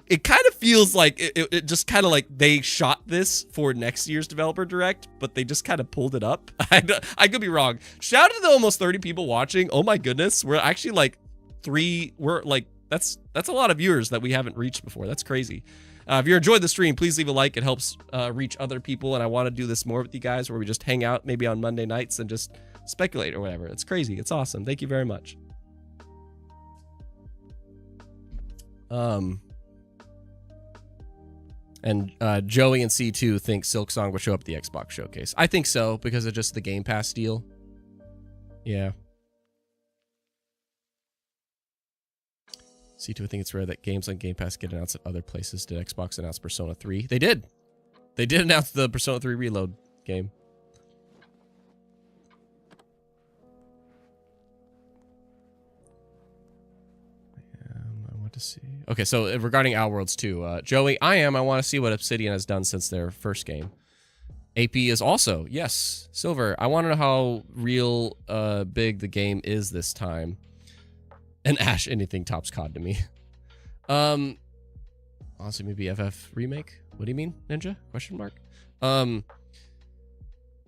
A: it kind of feels like it just kind of like they shot this for next year's developer direct, but they just kind of pulled it up. I could be wrong. Shout out to the almost 30 people watching. Oh my goodness, we're actually like that's a lot of viewers that we haven't reached before. That's crazy. If you enjoyed the stream, please leave a like. It helps reach other people, and I want to do this more with you guys where we just hang out maybe on Monday nights and just speculate or whatever. It's crazy. It's awesome. Thank you very much. And Joey and C2 think Silksong will show up at the Xbox showcase. I think so, because of just the Game Pass deal. Yeah. C2, I think it's rare that games on Game Pass get announced at other places. Did Xbox announce Persona 3? They did. They did announce the Persona 3 Reload game. I want to see. Okay, so regarding Outer Worlds 2, Joey, I want to see what Obsidian has done since their first game. AP is also, yes. Silver, I want to know how real big the game is this time. And Ash, anything tops COD to me. Honestly, maybe FF remake. What do you mean, Ninja? Question mark. Well,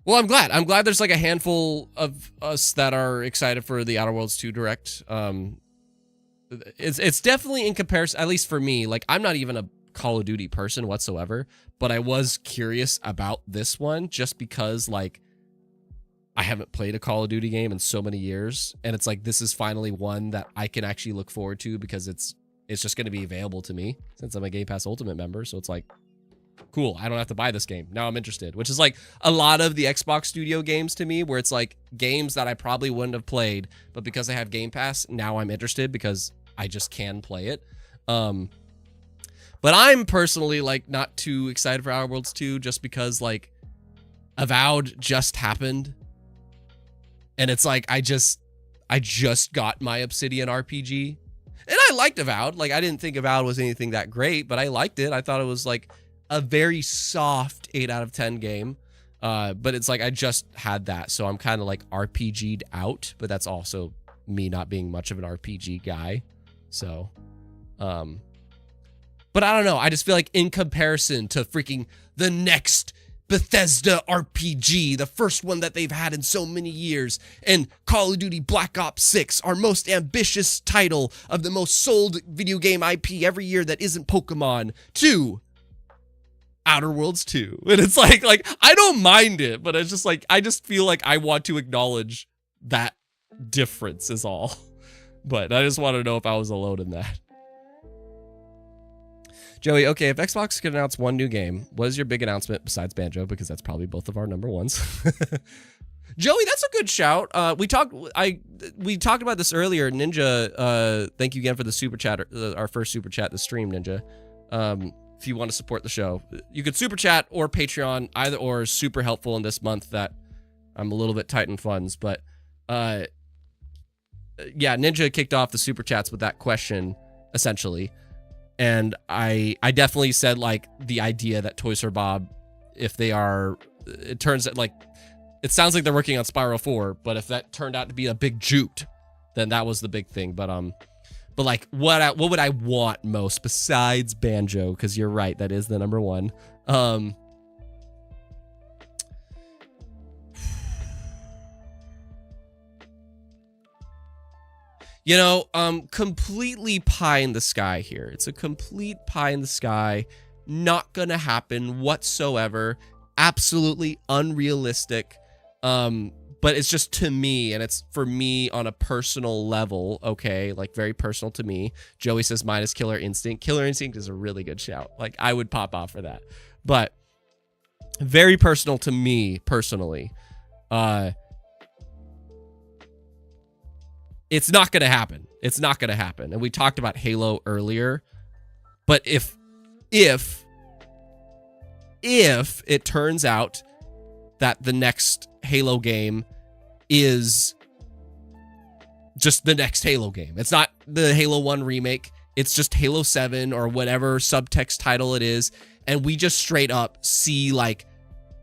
A: I'm glad. I'm glad there's like a handful of us that are excited for the Outer Worlds 2 Direct. It's definitely in comparison, at least for me. Like, I'm not even a Call of Duty person whatsoever, but I was curious about this one just because, like, I haven't played a Call of Duty game in so many years, and it's like this is finally one that I can actually look forward to because it's it's just going to be available to me since I'm a Game Pass Ultimate member. So it's like, cool, I don't have to buy this game. Now I'm interested, which is like a lot of the Xbox Studio games to me, where it's like games that I probably wouldn't have played, but because I have Game Pass, now I'm interested because I just can play it. But I'm personally like not too excited for Outer Worlds 2 just because like Avowed just happened. And it's like I just got my Obsidian RPG. And I liked Avowed. Like I didn't think Avowed was anything that great, but I liked it. I thought it was like a very soft 8 out of 10 game. But it's like I just had that. So I'm kind of like RPG'd out, but that's also me not being much of an RPG guy. So but I don't know. I just feel like in comparison to freaking the next Bethesda RPG, the first one that they've had in so many years, and Call of Duty Black Ops 6, our most ambitious title of the most sold video game IP every year that isn't Pokemon, to Outer Worlds 2. And it's like I don't mind it, but it's just like I just feel like I want to acknowledge that difference is all. But I just want to know if I was alone in that. Joey, okay, if Xbox could announce one new game, what is your big announcement besides Banjo? Because that's probably both of our number ones. Joey, that's a good shout. We talked about this earlier. Ninja, thank you again for the super chat, our first super chat this stream, Ninja. If you want to support the show, you could super chat or Patreon. Either or is super helpful in this month that I'm a little bit tight in funds. But yeah, Ninja kicked off the super chats with that question, essentially. And I definitely said like the idea that Toys R Bob, if they are, it turns out like, it sounds like they're working on Spiral 4, but if that turned out to be a big jute, then that was the big thing. But like what would I want most besides Banjo? Because you're right, that is the number one. You know, completely pie in the sky here. It's a complete pie in the sky. Not gonna happen whatsoever. Absolutely unrealistic. But it's just to me, and it's for me on a personal level, okay? Like very personal to me. Joey says mine is Killer Instinct. Killer Instinct is a really good shout. Like I would pop off for that. But very personal to me, personally. It's not going to happen. It's not going to happen. And we talked about Halo earlier. But if it turns out that the next Halo game is just the next Halo game, it's not the Halo 1 remake, it's just Halo 7 or whatever subtext title it is, and we just straight up see like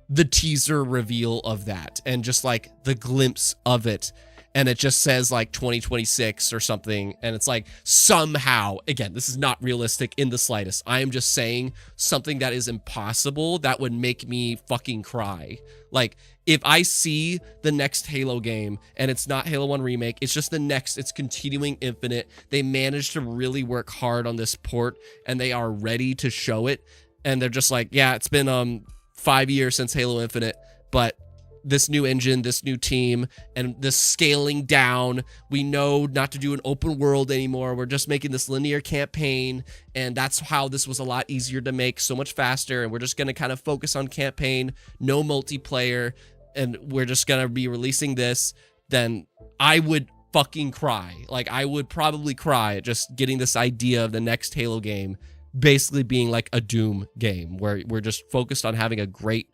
A: the teaser reveal of that and just like the glimpse of it, and it just says like 2026 or something, and it's like somehow, again, this is not realistic in the slightest. I am just saying something that is impossible that would make me fucking cry. Like, if I see the next Halo game and it's not Halo 1 remake, it's just the next, it's continuing Infinite. They managed to really work hard on this port and they are ready to show it. And they're just like, yeah, it's been 5 years since Halo Infinite, but this new engine, this new team, and this scaling down, we know not to do an open world anymore. We're just making this linear campaign, and that's how this was a lot easier to make, so much faster, and we're just going to kind of focus on campaign, no multiplayer, and we're just going to be releasing this. Then I would fucking cry. Like, I would probably cry at just getting this idea of the next Halo game basically being like a Doom game, where we're just focused on having a great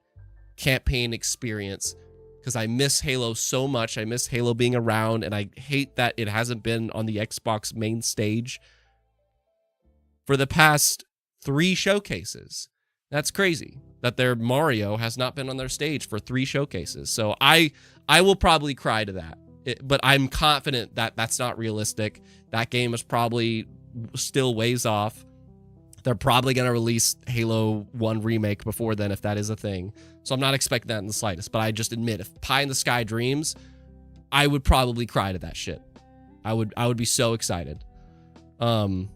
A: campaign experience, because I miss Halo so much. I miss Halo being around, and I hate that it hasn't been on the Xbox main stage for the past 3 showcases. That's crazy that their Mario has not been on their stage for 3 showcases. So I will probably cry to that, but I'm confident that that's not realistic. That game is probably still ways off. They're probably going to release Halo 1 remake before then, if that is a thing. So I'm not expecting that in the slightest. But I just admit, if pie in the sky dreams, I would probably cry to that shit. I would be so excited. Pretty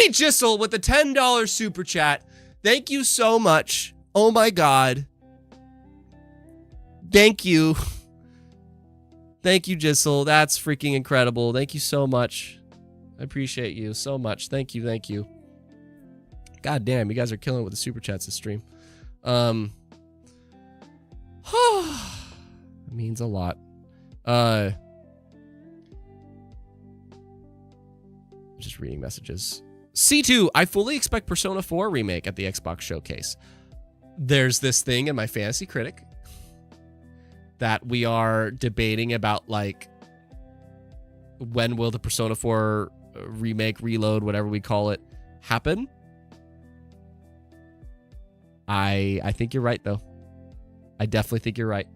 A: Jissel with the $10 super chat. Thank you so much. Oh my God. Thank you. Thank you, Jissel. That's freaking incredible. Thank you so much. I appreciate you so much. Thank you. Thank you. God damn, you guys are killing it with the super chats this stream. It means a lot. Just reading messages. C2, I fully expect Persona 4 remake at the Xbox Showcase. There's this thing in my Fantasy Critic that we are debating about, like, when will the Persona 4 remake, reload, whatever we call it, happen? I think you're right, though. I definitely think you're right.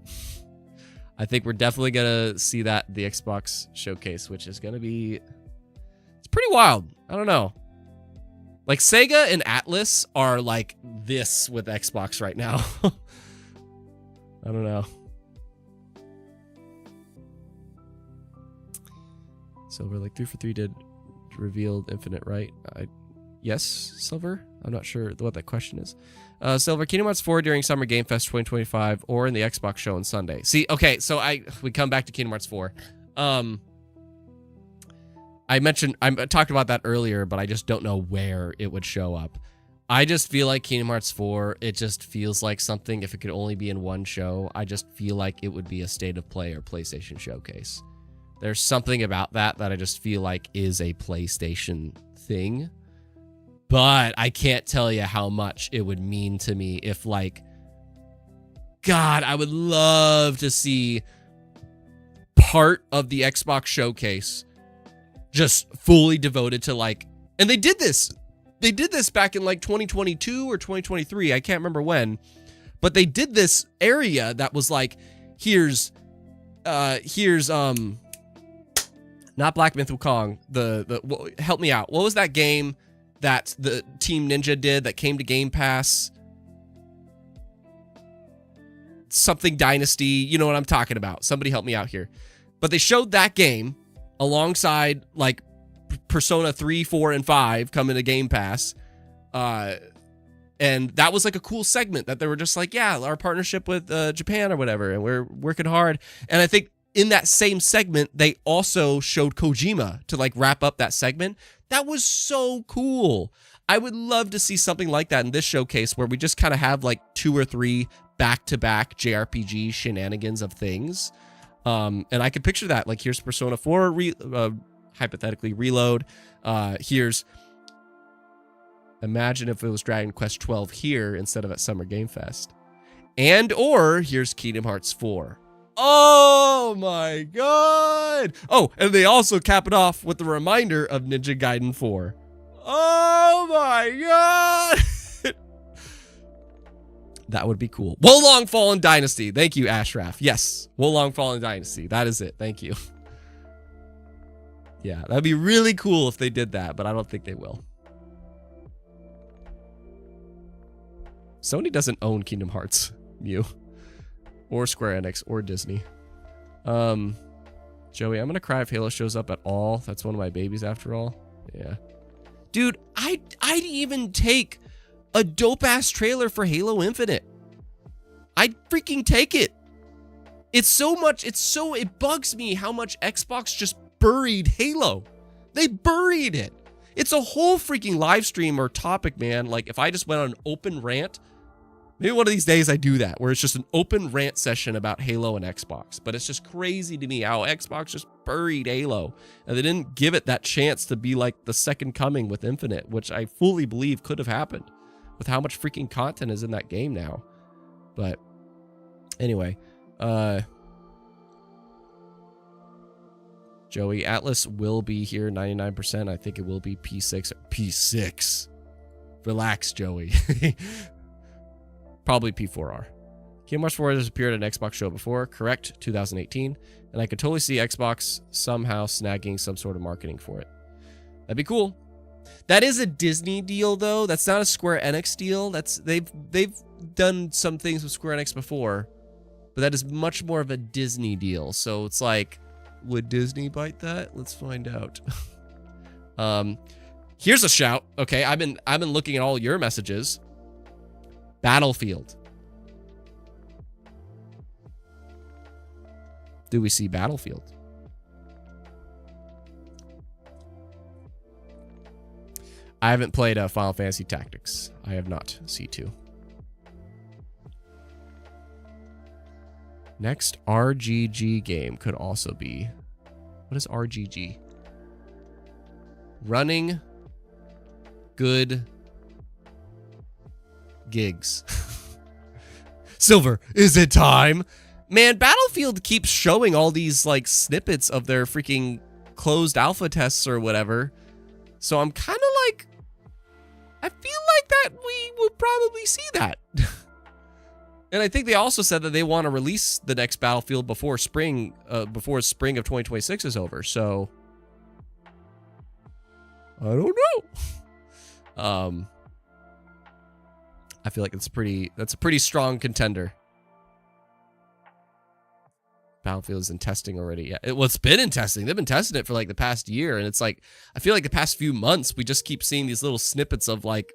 A: I think we're definitely going to see that at the Xbox Showcase, which is going to be... It's pretty wild. I don't know. Like, Sega and Atlas are like this with Xbox right now. I don't know. Silver, like 3 for 3 did revealed Infinite, right? Yes, Silver? I'm not sure what that question is. Silver, Kingdom Hearts 4 during Summer Game Fest 2025 or in the Xbox show on Sunday. See, okay, so we come back to Kingdom Hearts 4. I talked about that earlier, but I just don't know where it would show up. I just feel like Kingdom Hearts 4, it just feels like something, if it could only be in one show, I just feel like it would be a State of Play or PlayStation Showcase. There's something about that I just feel like is a PlayStation thing. But I can't tell you how much it would mean to me if, like, God, I would love to see part of the Xbox Showcase just fully devoted to, like, and they did this back in like 2022 or 2023. I can't remember when, but they did this area that was like, here's not Black Myth Wukong. Help me out. What was that game that the Team Ninja did that came to Game Pass? Something Dynasty. You know what I'm talking about. Somebody help me out here. But they showed that game alongside like Persona 3, 4, and 5 coming to Game Pass. And that was like a cool segment that they were just like, yeah, our partnership with Japan or whatever, and we're working hard. And I think in that same segment, they also showed Kojima to like wrap up that segment. That was so cool. I would love to see something like that in this showcase where we just kind of have like 2 or 3 back-to-back JRPG shenanigans of things. And I could picture that. Like, here's Persona 4 hypothetically reload. Here's... Imagine if it was Dragon Quest 12 here instead of at Summer Game Fest. And or here's Kingdom Hearts 4. Oh my god! Oh, and they also cap it off with the reminder of Ninja Gaiden 4. Oh my god! That would be cool. Wolong Fallen Dynasty. Thank you, Ashraf. Yes, Wolong Fallen Dynasty. That is it. Thank you. Yeah, that'd be really cool if they did that, but I don't think they will. Sony doesn't own Kingdom Hearts, Mew. Or Square Enix, or Disney. Joey, I'm gonna cry if Halo shows up at all. That's one of my babies after all. Yeah. Dude, I'd even take a dope-ass trailer for Halo Infinite. I'd freaking take it. It bugs me how much Xbox just buried Halo. They buried it. It's a whole freaking live stream or topic, man. Like, if I just went on an open rant, maybe one of these days I do that, where it's just an open rant session about Halo and Xbox. But it's just crazy to me how Xbox just buried Halo. And they didn't give it that chance to be like the second coming with Infinite, which I fully believe could have happened with how much freaking content is in that game now. But anyway, Joey, Atlas will be here 99%. I think it will be P6. P6. Relax, Joey. Probably P4R. Kingdom Hearts 4 has appeared at an Xbox show before. Correct, 2018. And I could totally see Xbox somehow snagging some sort of marketing for it. That'd be cool. That is a Disney deal, though. That's not a Square Enix deal. They've done some things with Square Enix before, but that is much more of a Disney deal. So it's like, would Disney bite that? Let's find out. Here's a shout. Okay, I've been looking at all your messages. Battlefield. Do we see Battlefield? I haven't played Final Fantasy Tactics. I have not. C2. Next RGG game could also be... What is RGG? Running good gigs. Silver, is it time? Man, Battlefield keeps showing all these like snippets of their freaking closed alpha tests or whatever. So I'm kind of like, I feel like that we would probably see that. And I think they also said that they want to release the next Battlefield before spring of 2026 is over. So I don't know. I feel like that's a pretty strong contender. Battlefield is in testing already. Yeah, it's been in testing. They've been testing it for like the past year, and it's like I feel like the past few months we just keep seeing these little snippets of like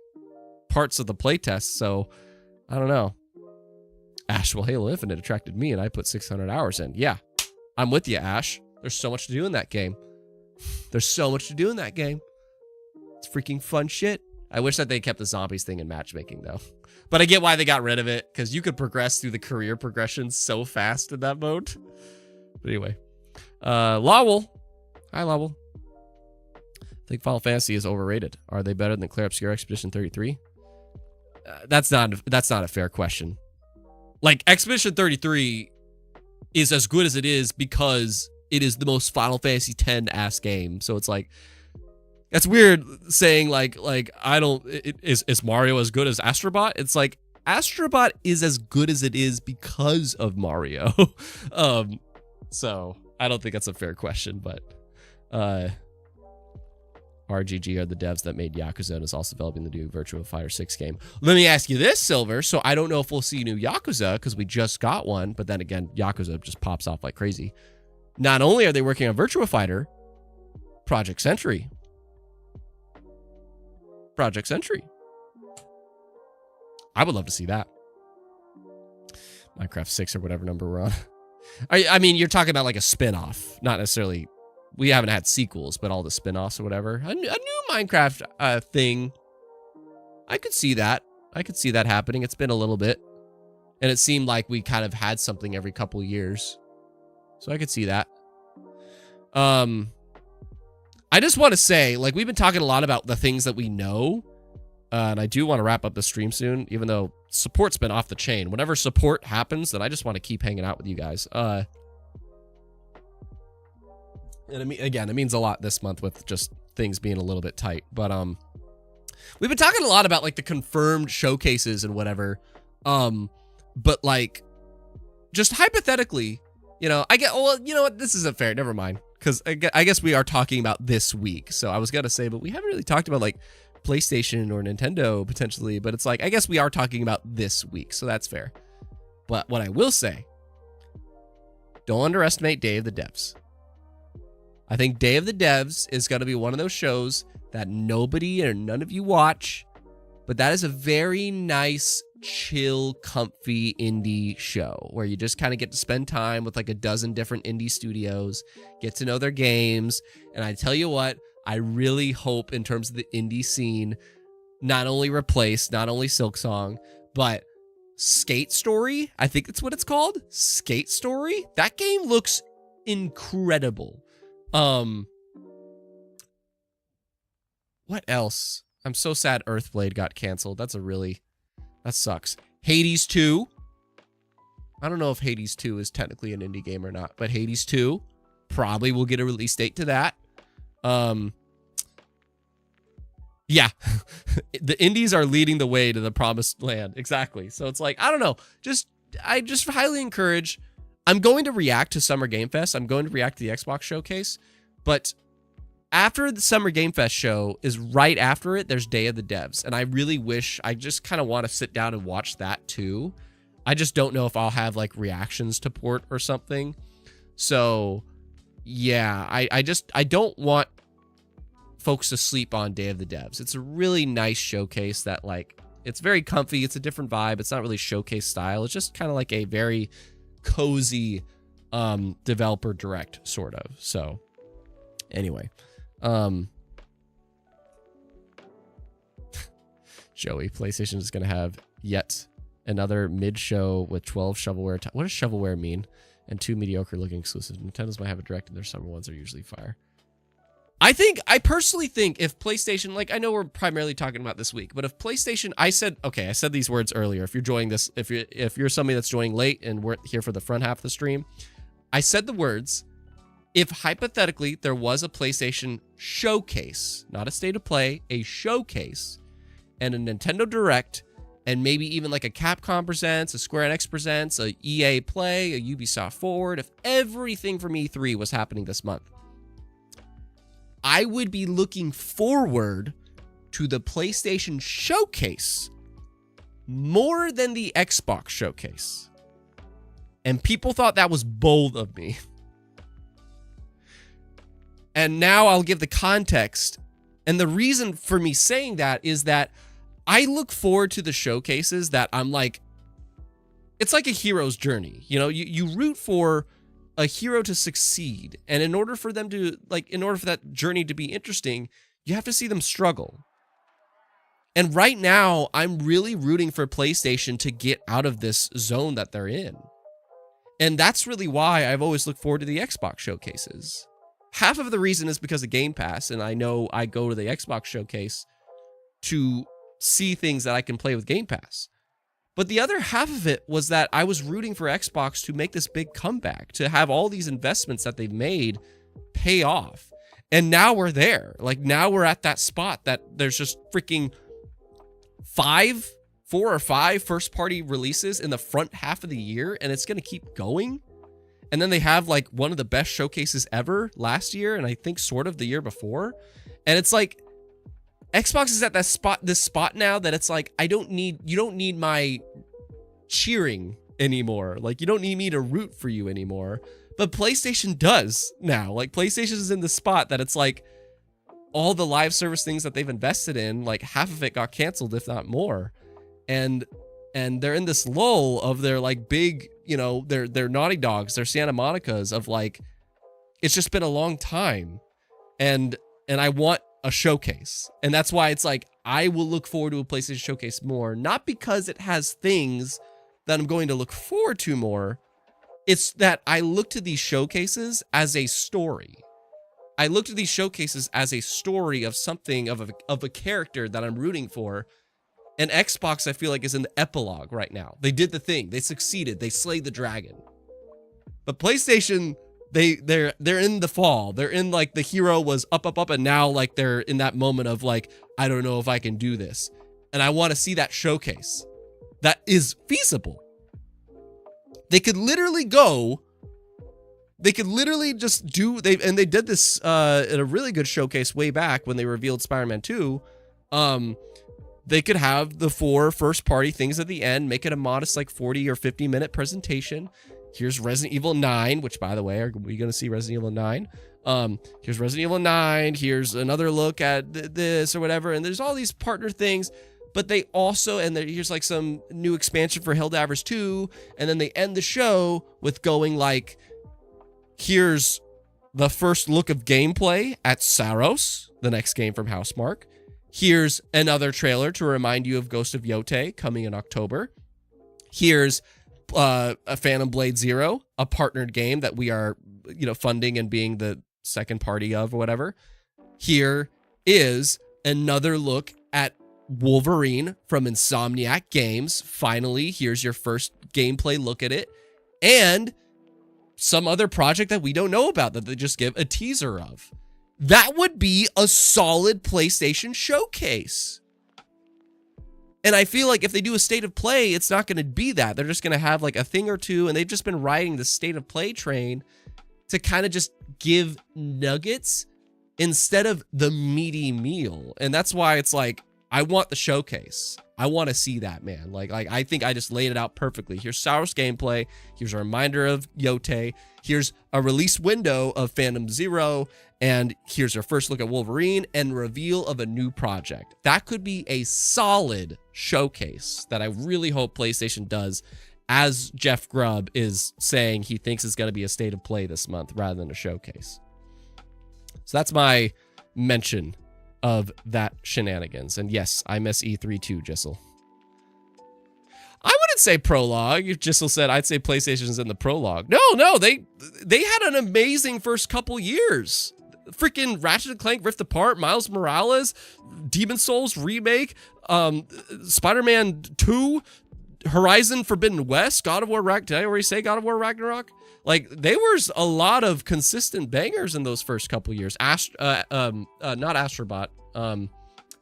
A: parts of the playtest. So I don't know. Ash, well, Halo Infinite attracted me, and I put 600 hours in. Yeah, I'm with you, Ash. There's so much to do in that game. There's so much to do in that game. It's freaking fun shit. I wish that they kept the zombies thing in matchmaking, though. But I get why they got rid of it, because you could progress through the career progression so fast in that mode. But anyway. Lawel. Hi, Lawel. I think Final Fantasy is overrated. Are they better than Claire Obscure Expedition 33? That's not a fair question. Like, Expedition 33 is as good as it is because it is the most Final Fantasy X-ass game. So it's like, that's weird saying like I don't, is Mario as good as Astrobot? It's like, Astrobot is as good as it is because of Mario. So I don't think that's a fair question, but RGG are the devs that made Yakuza and is also developing the new Virtua Fighter 6 game. Let me ask you this, Silver. So I don't know if we'll see new Yakuza because we just got one, but then again, Yakuza just pops off like crazy. Not only are they working on Virtua Fighter, Project Sentry. Project Sentry. I would love to see that. Minecraft 6 or whatever number we're on. I mean, you're talking about like a spin-off, not necessarily... We haven't had sequels, but all the spin-offs or whatever. A new Minecraft thing. I could see that. I could see that happening. It's been a little bit. And it seemed like we kind of had something every couple years. So I could see that. I just want to say, like, we've been talking a lot about the things that we know. And I do want to wrap up the stream soon, even though support's been off the chain. Whenever support happens, then I just want to keep hanging out with you guys. And again, it means a lot this month with just things being a little bit tight. But we've been talking a lot about like the confirmed showcases and whatever. But like, just hypothetically, you know, well, you know what? This isn't fair. Never mind. Because I guess we are talking about this week. So I was going to say, but we haven't really talked about like PlayStation or Nintendo potentially. But it's like, I guess we are talking about this week. So that's fair. But what I will say, don't underestimate Day of the Devs. I think Day of the Devs is going to be one of those shows that nobody or none of you watch, but that is a very nice, chill, comfy indie show where you just kind of get to spend time with like a dozen different indie studios, get to know their games. And I tell you what, I really hope in terms of the indie scene, not only Silksong, but Skate Story. I think that's what it's called. Skate Story. That game looks incredible. What else? I'm so sad Earthblade got canceled. That sucks. Hades 2. I don't know if Hades 2 is technically an indie game or not, but Hades 2 probably will get a release date to that. Yeah. The indies are leading the way to the promised land. Exactly. So it's like, I don't know. I just highly encourage. I'm going to react to Summer Game Fest. I'm going to react to the Xbox showcase. But after the Summer Game Fest show is right after it, there's Day of the Devs. And I really wish, I just kind of want to sit down and watch that too. I just don't know if I'll have like reactions to port or something. So yeah, I don't want folks to sleep on Day of the Devs. It's a really nice showcase that like, it's very comfy. It's a different vibe. It's not really showcase style. It's just kind of like a very cozy developer direct sort of. So anyway, Joey, PlayStation is going to have yet another mid-show with 12 shovelware. What does shovelware mean? And 2 mediocre-looking exclusives. Nintendo's might have a direct, and their summer ones are usually fire. I personally think if PlayStation, like, I know we're primarily talking about this week, but if PlayStation, I said these words earlier. If you're joining this, if you're somebody that's joining late and we're here for the front half of the stream, I said the words, if hypothetically there was a PlayStation showcase, not a state of play, a showcase, and a Nintendo Direct, and maybe even like a Capcom Presents, a Square Enix Presents, a EA Play, a Ubisoft Forward, if everything from E3 was happening this month, I would be looking forward to the PlayStation Showcase more than the Xbox Showcase. And people thought that was bold of me. And now I'll give the context. And the reason for me saying that is that I look forward to the showcases that I'm like, it's like a hero's journey. You know, you root for a hero to succeed. And in order for them to, like, in order for that journey to be interesting, you have to see them struggle. And right now, I'm really rooting for PlayStation to get out of this zone that they're in. And that's really why I've always looked forward to the Xbox showcases. Half of the reason is because of Game Pass, and I know I go to the Xbox showcase to see things that I can play with Game Pass. But the other half of it was that I was rooting for Xbox to make this big comeback, to have all these investments that they've made pay off. And now we're there. Like, now we're at that spot that there's just freaking 4 or 5 first-party releases in the front half of the year, and it's going to keep going. And then they have, like, one of the best showcases ever last year, and I think sort of the year before. And it's like, Xbox is at this spot now that it's like, you don't need my cheering anymore. Like, you don't need me to root for you anymore. But PlayStation does now. Like, PlayStation is in the spot that it's like, all the live service things that they've invested in, like, half of it got canceled, if not more. And they're in this lull of their, like, big, you know, their Naughty Dogs, their Santa Monicas of, like, it's just been a long time. And I want a showcase. And that's why it's like, I will look forward to a PlayStation Showcase more, not because it has things that I'm going to look forward to more. It's that I look to these showcases as a story. I look to these showcases as a story of something, of a character that I'm rooting for. And Xbox, I feel like, is in the epilogue right now. They did the thing. They succeeded. They slayed the dragon. But PlayStation, they're in the fall. They're in, like, the hero was up, and now, like, they're in that moment of, like, I don't know if I can do this. And I want to see that showcase that is feasible. They could literally just do, they did this in a really good showcase way back when they revealed Spider-Man 2. They could have the 4 first-party things at the end, make it a modest, like, 40 or 50-minute presentation. Here's Resident Evil 9, which, by the way, are we going to see Resident Evil 9? Here's Resident Evil 9. Here's another look at this or whatever. And there's all these partner things. But they also, and here's, like, some new expansion for Helldivers 2. And then they end the show with going, like, here's the first look of gameplay at Saros, the next game from Housemarque. Here's another trailer to remind you of Ghost of Yotei coming in October. Here's a Phantom Blade Zero, a partnered game that we are, you know, funding and being the second party of or whatever. Here is another look at Wolverine from Insomniac Games. Finally, here's your first gameplay look at it. And some other project that we don't know about that they just give a teaser of. That would be a solid PlayStation showcase. And I feel like if they do a state of play, it's not going to be that. They're just going to have, like, a thing or two, and they've just been riding the state of play train to kind of just give nuggets instead of the meaty meal. And that's why it's like, I want the showcase. I want to see that, man. Like I think I just laid it out perfectly. Here's Saros gameplay. Here's a reminder of Yotei. Here's a release window of Phantom Zero. And here's our first look at Wolverine and reveal of a new project. That could be a solid showcase that I really hope PlayStation does, as Jeff Grubb is saying he thinks is going to be a state of play this month rather than a showcase. So that's my mention of that shenanigans. And yes, I miss E3 too, Jissel. I wouldn't say prologue. If Jissel said, I'd say PlayStation's in the prologue. No, they had an amazing first couple years. Freaking Ratchet & Clank Rift Apart, Miles Morales, Demon Souls remake, Spider-Man 2, Horizon Forbidden West, God of War Ragnarok. Did I already say God of War Ragnarok? Like, there was a lot of consistent bangers in those first couple years. Not Astrobot.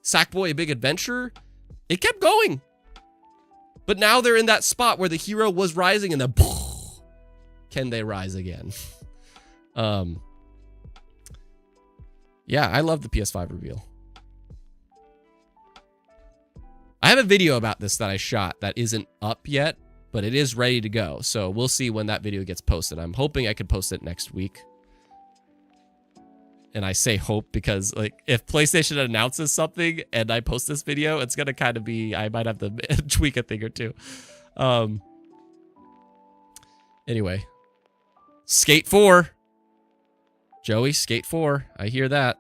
A: Sackboy: A Big Adventure. It kept going. But now they're in that spot where the hero was rising and then can they rise again? Yeah, I love the PS5 reveal. I have a video about this that I shot that isn't up yet, but it is ready to go. So we'll see when that video gets posted. I'm hoping I could post it next week. And I say hope because, like, if PlayStation announces something and I post this video, it's going to kind of be, I might have to tweak a thing or two. Anyway. Skate 4. Joey, Skate 4. I hear that.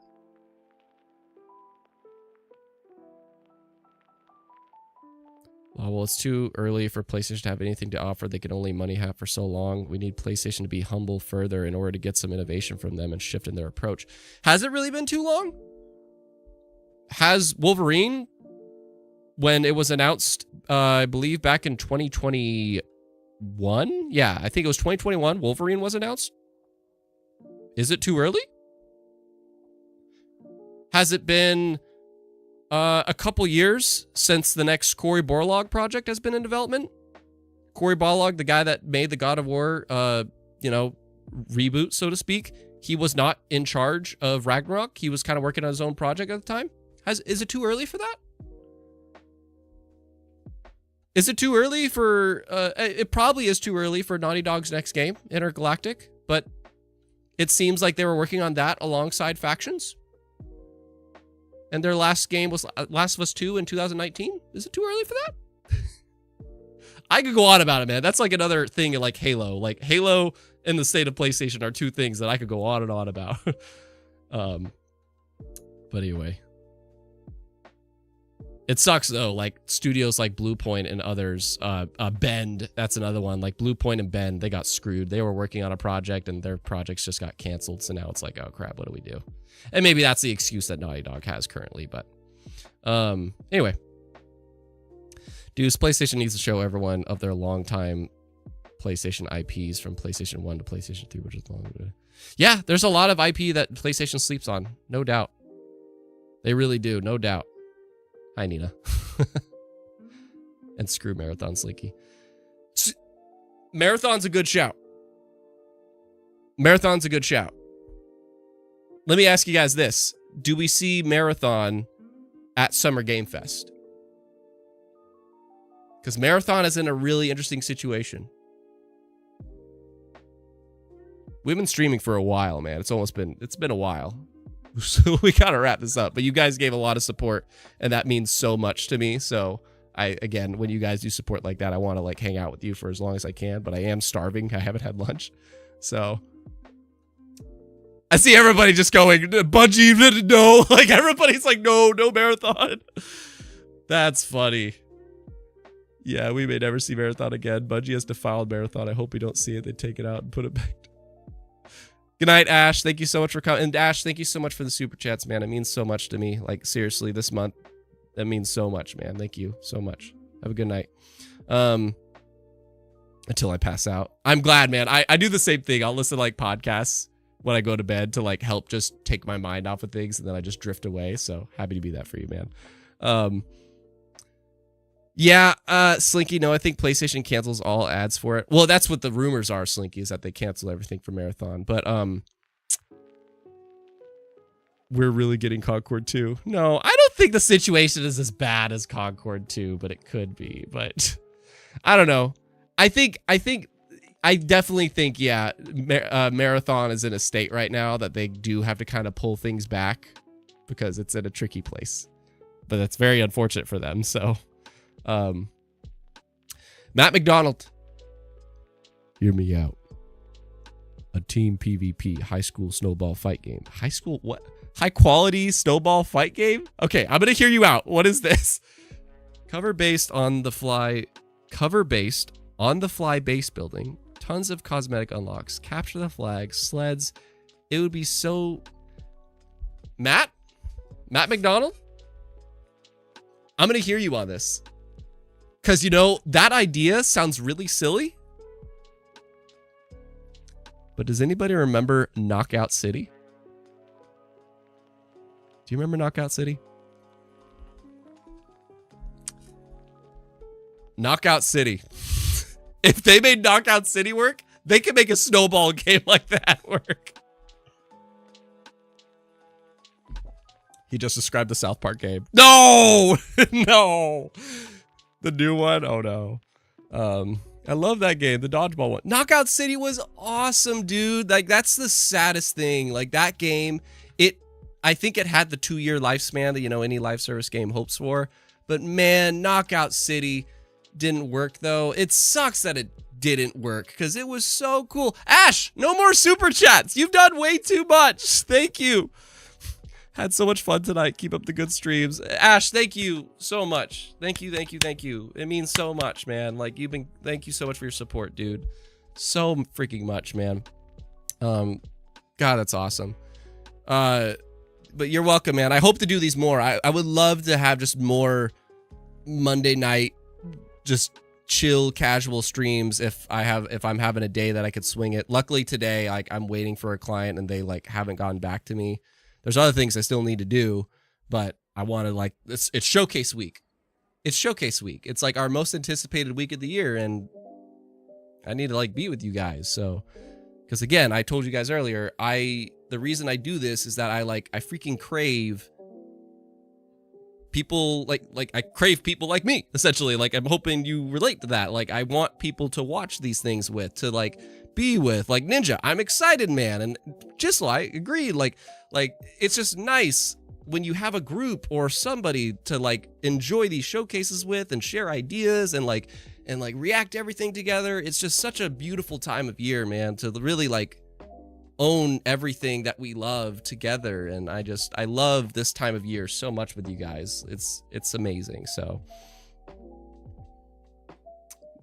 A: Oh, well, it's too early for PlayStation to have anything to offer. They can only money have for so long. We need PlayStation to be humble further in order to get some innovation from them and shift in their approach. Has it really been too long? Has Wolverine, when it was announced, I believe back in 2021? Yeah, I think it was 2021 Wolverine was announced. Is it too early? Has it been a couple years since the next Cory Barlog project has been in development? Cory Barlog, the guy that made the God of War, reboot, so to speak, he was not in charge of Ragnarok. He was kind of working on his own project at the time. Is it too early for that? Is it too early for... it probably is too early for Naughty Dog's next game, Intergalactic, but it seems like they were working on that alongside Factions. And their last game was Last of Us 2 in 2019. Is it too early for that? I could go on about it, man. That's like another thing in like Halo. Like Halo and the state of PlayStation are two things that I could go on and on about. But anyway. It sucks though, like studios like Bluepoint and others, Bend, that's another one. Like Bluepoint and Bend, they got screwed. They were working on a project and their projects just got canceled. So now it's like, oh crap, what do we do? And maybe that's the excuse that Naughty Dog has currently, but anyway. Dudes, PlayStation needs to show everyone of their longtime PlayStation IPs from PlayStation 1 to PlayStation 3, which is long. Yeah, there's a lot of IP that PlayStation sleeps on, no doubt. They really do, no doubt. Hi, Nina. And screw Marathon Slinky. Marathon's a good shout. Marathon's a good shout. Let me ask you guys this. Do we see Marathon at Summer Game Fest? Because Marathon is in a really interesting situation. We've been streaming for a while, man. It's been a while. So we gotta wrap this up. But you guys gave a lot of support, and that means so much to me. So again, when you guys do support like that, I want to like hang out with you for as long as I can. But I am starving. I haven't had lunch, so I see everybody just going Bungie. No, like everybody's like no Marathon. That's funny. Yeah, we may never see Marathon again. Bungie has defiled Marathon. I hope we don't see it. They take it out and put it back. Good night, Ash. Thank you so much for coming. And Ash, thank you so much for the super chats, man. It means so much to me. Like, seriously, this month, that means so much, man. Thank you so much. Have a good night. Until I pass out. I'm glad, man. I do the same thing. I'll listen to, like, podcasts when I go to bed to, like, help just take my mind off of things, and then I just drift away. So, happy to be that for you, man. Yeah, Slinky, no, I think PlayStation cancels all ads for it. Well, that's what the rumors are, Slinky, is that they cancel everything for Marathon. But, we're really getting Concord 2. No, I don't think the situation is as bad as Concord 2, but it could be. But, I don't know. I definitely think, yeah, Marathon is in a state right now that they do have to kind of pull things back because it's in a tricky place. But that's very unfortunate for them, so... Matt McDonald, hear me out. A team PvP high school snowball fight game. High school what? High quality snowball fight game? Okay, I'm gonna hear you out. What is this? Cover based on the fly base building. Tons of cosmetic unlocks. Capture the flag. Sleds. It would be so... Matt McDonald? I'm gonna hear you on this. Because, you know, that idea sounds really silly. But does anybody remember Knockout City? Do you remember Knockout City? Knockout City. If they made Knockout City work, they could make a snowball game like that work. He just described the South Park game. No! No! The new one? Oh no. I love that game, the dodgeball one. Knockout City was awesome, dude. Like, that's the saddest thing. Like, that game, I think it had the 2-year lifespan that, you know, any live service game hopes for. But man, Knockout City didn't work though. It sucks that it didn't work because it was so cool. Ash, no more super chats. You've done way too much. Thank you. Had so much fun tonight. Keep up the good streams. Ash, thank you so much. Thank you, thank you, thank you. It means so much, man. Like, thank you so much for your support, dude. So freaking much, man. God, that's awesome. But you're welcome, man. I hope to do these more. I would love to have just more Monday night, just chill, casual streams if I'm having a day that I could swing it. Luckily today, like, I'm waiting for a client and they like haven't gotten back to me. There's other things I still need to do, but I want to, like, it's showcase week. It's showcase week. It's like our most anticipated week of the year, and I need to like be with you guys. So, because again, I told you guys earlier, the reason I do this is that I freaking crave people like I crave people like me, essentially. Like, I'm hoping you relate to that. Like, I want people to watch these things with, to like be with, like Ninja. I'm excited, man. And just like agreed, like it's just nice when you have a group or somebody to like enjoy these showcases with and share ideas and like react to everything together. It's just such a beautiful time of year, man, to really like own everything that we love together. And I love this time of year so much with you guys. It's amazing. So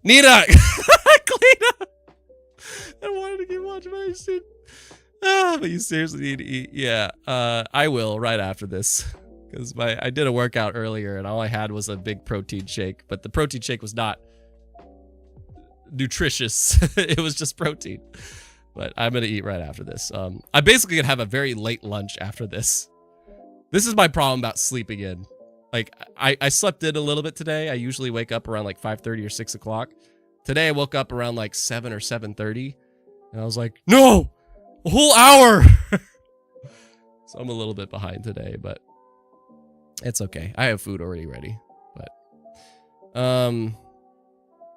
A: Nita, clean up. I wanted to get watch my shit. But you seriously need to eat. Yeah, I will right after this, because I did a workout earlier and all I had was a big protein shake, but the protein shake was not nutritious. It was just protein. But I'm gonna eat right after this. I'm basically gonna have a very late lunch after this. This is my problem about sleeping in. Like, I slept in a little bit today. I usually wake up around like 5:30 or 6 o'clock. Today I woke up around like 7 or 7:30, and I was like, no, a whole hour. So I'm a little bit behind today, but it's okay. I have food already ready. But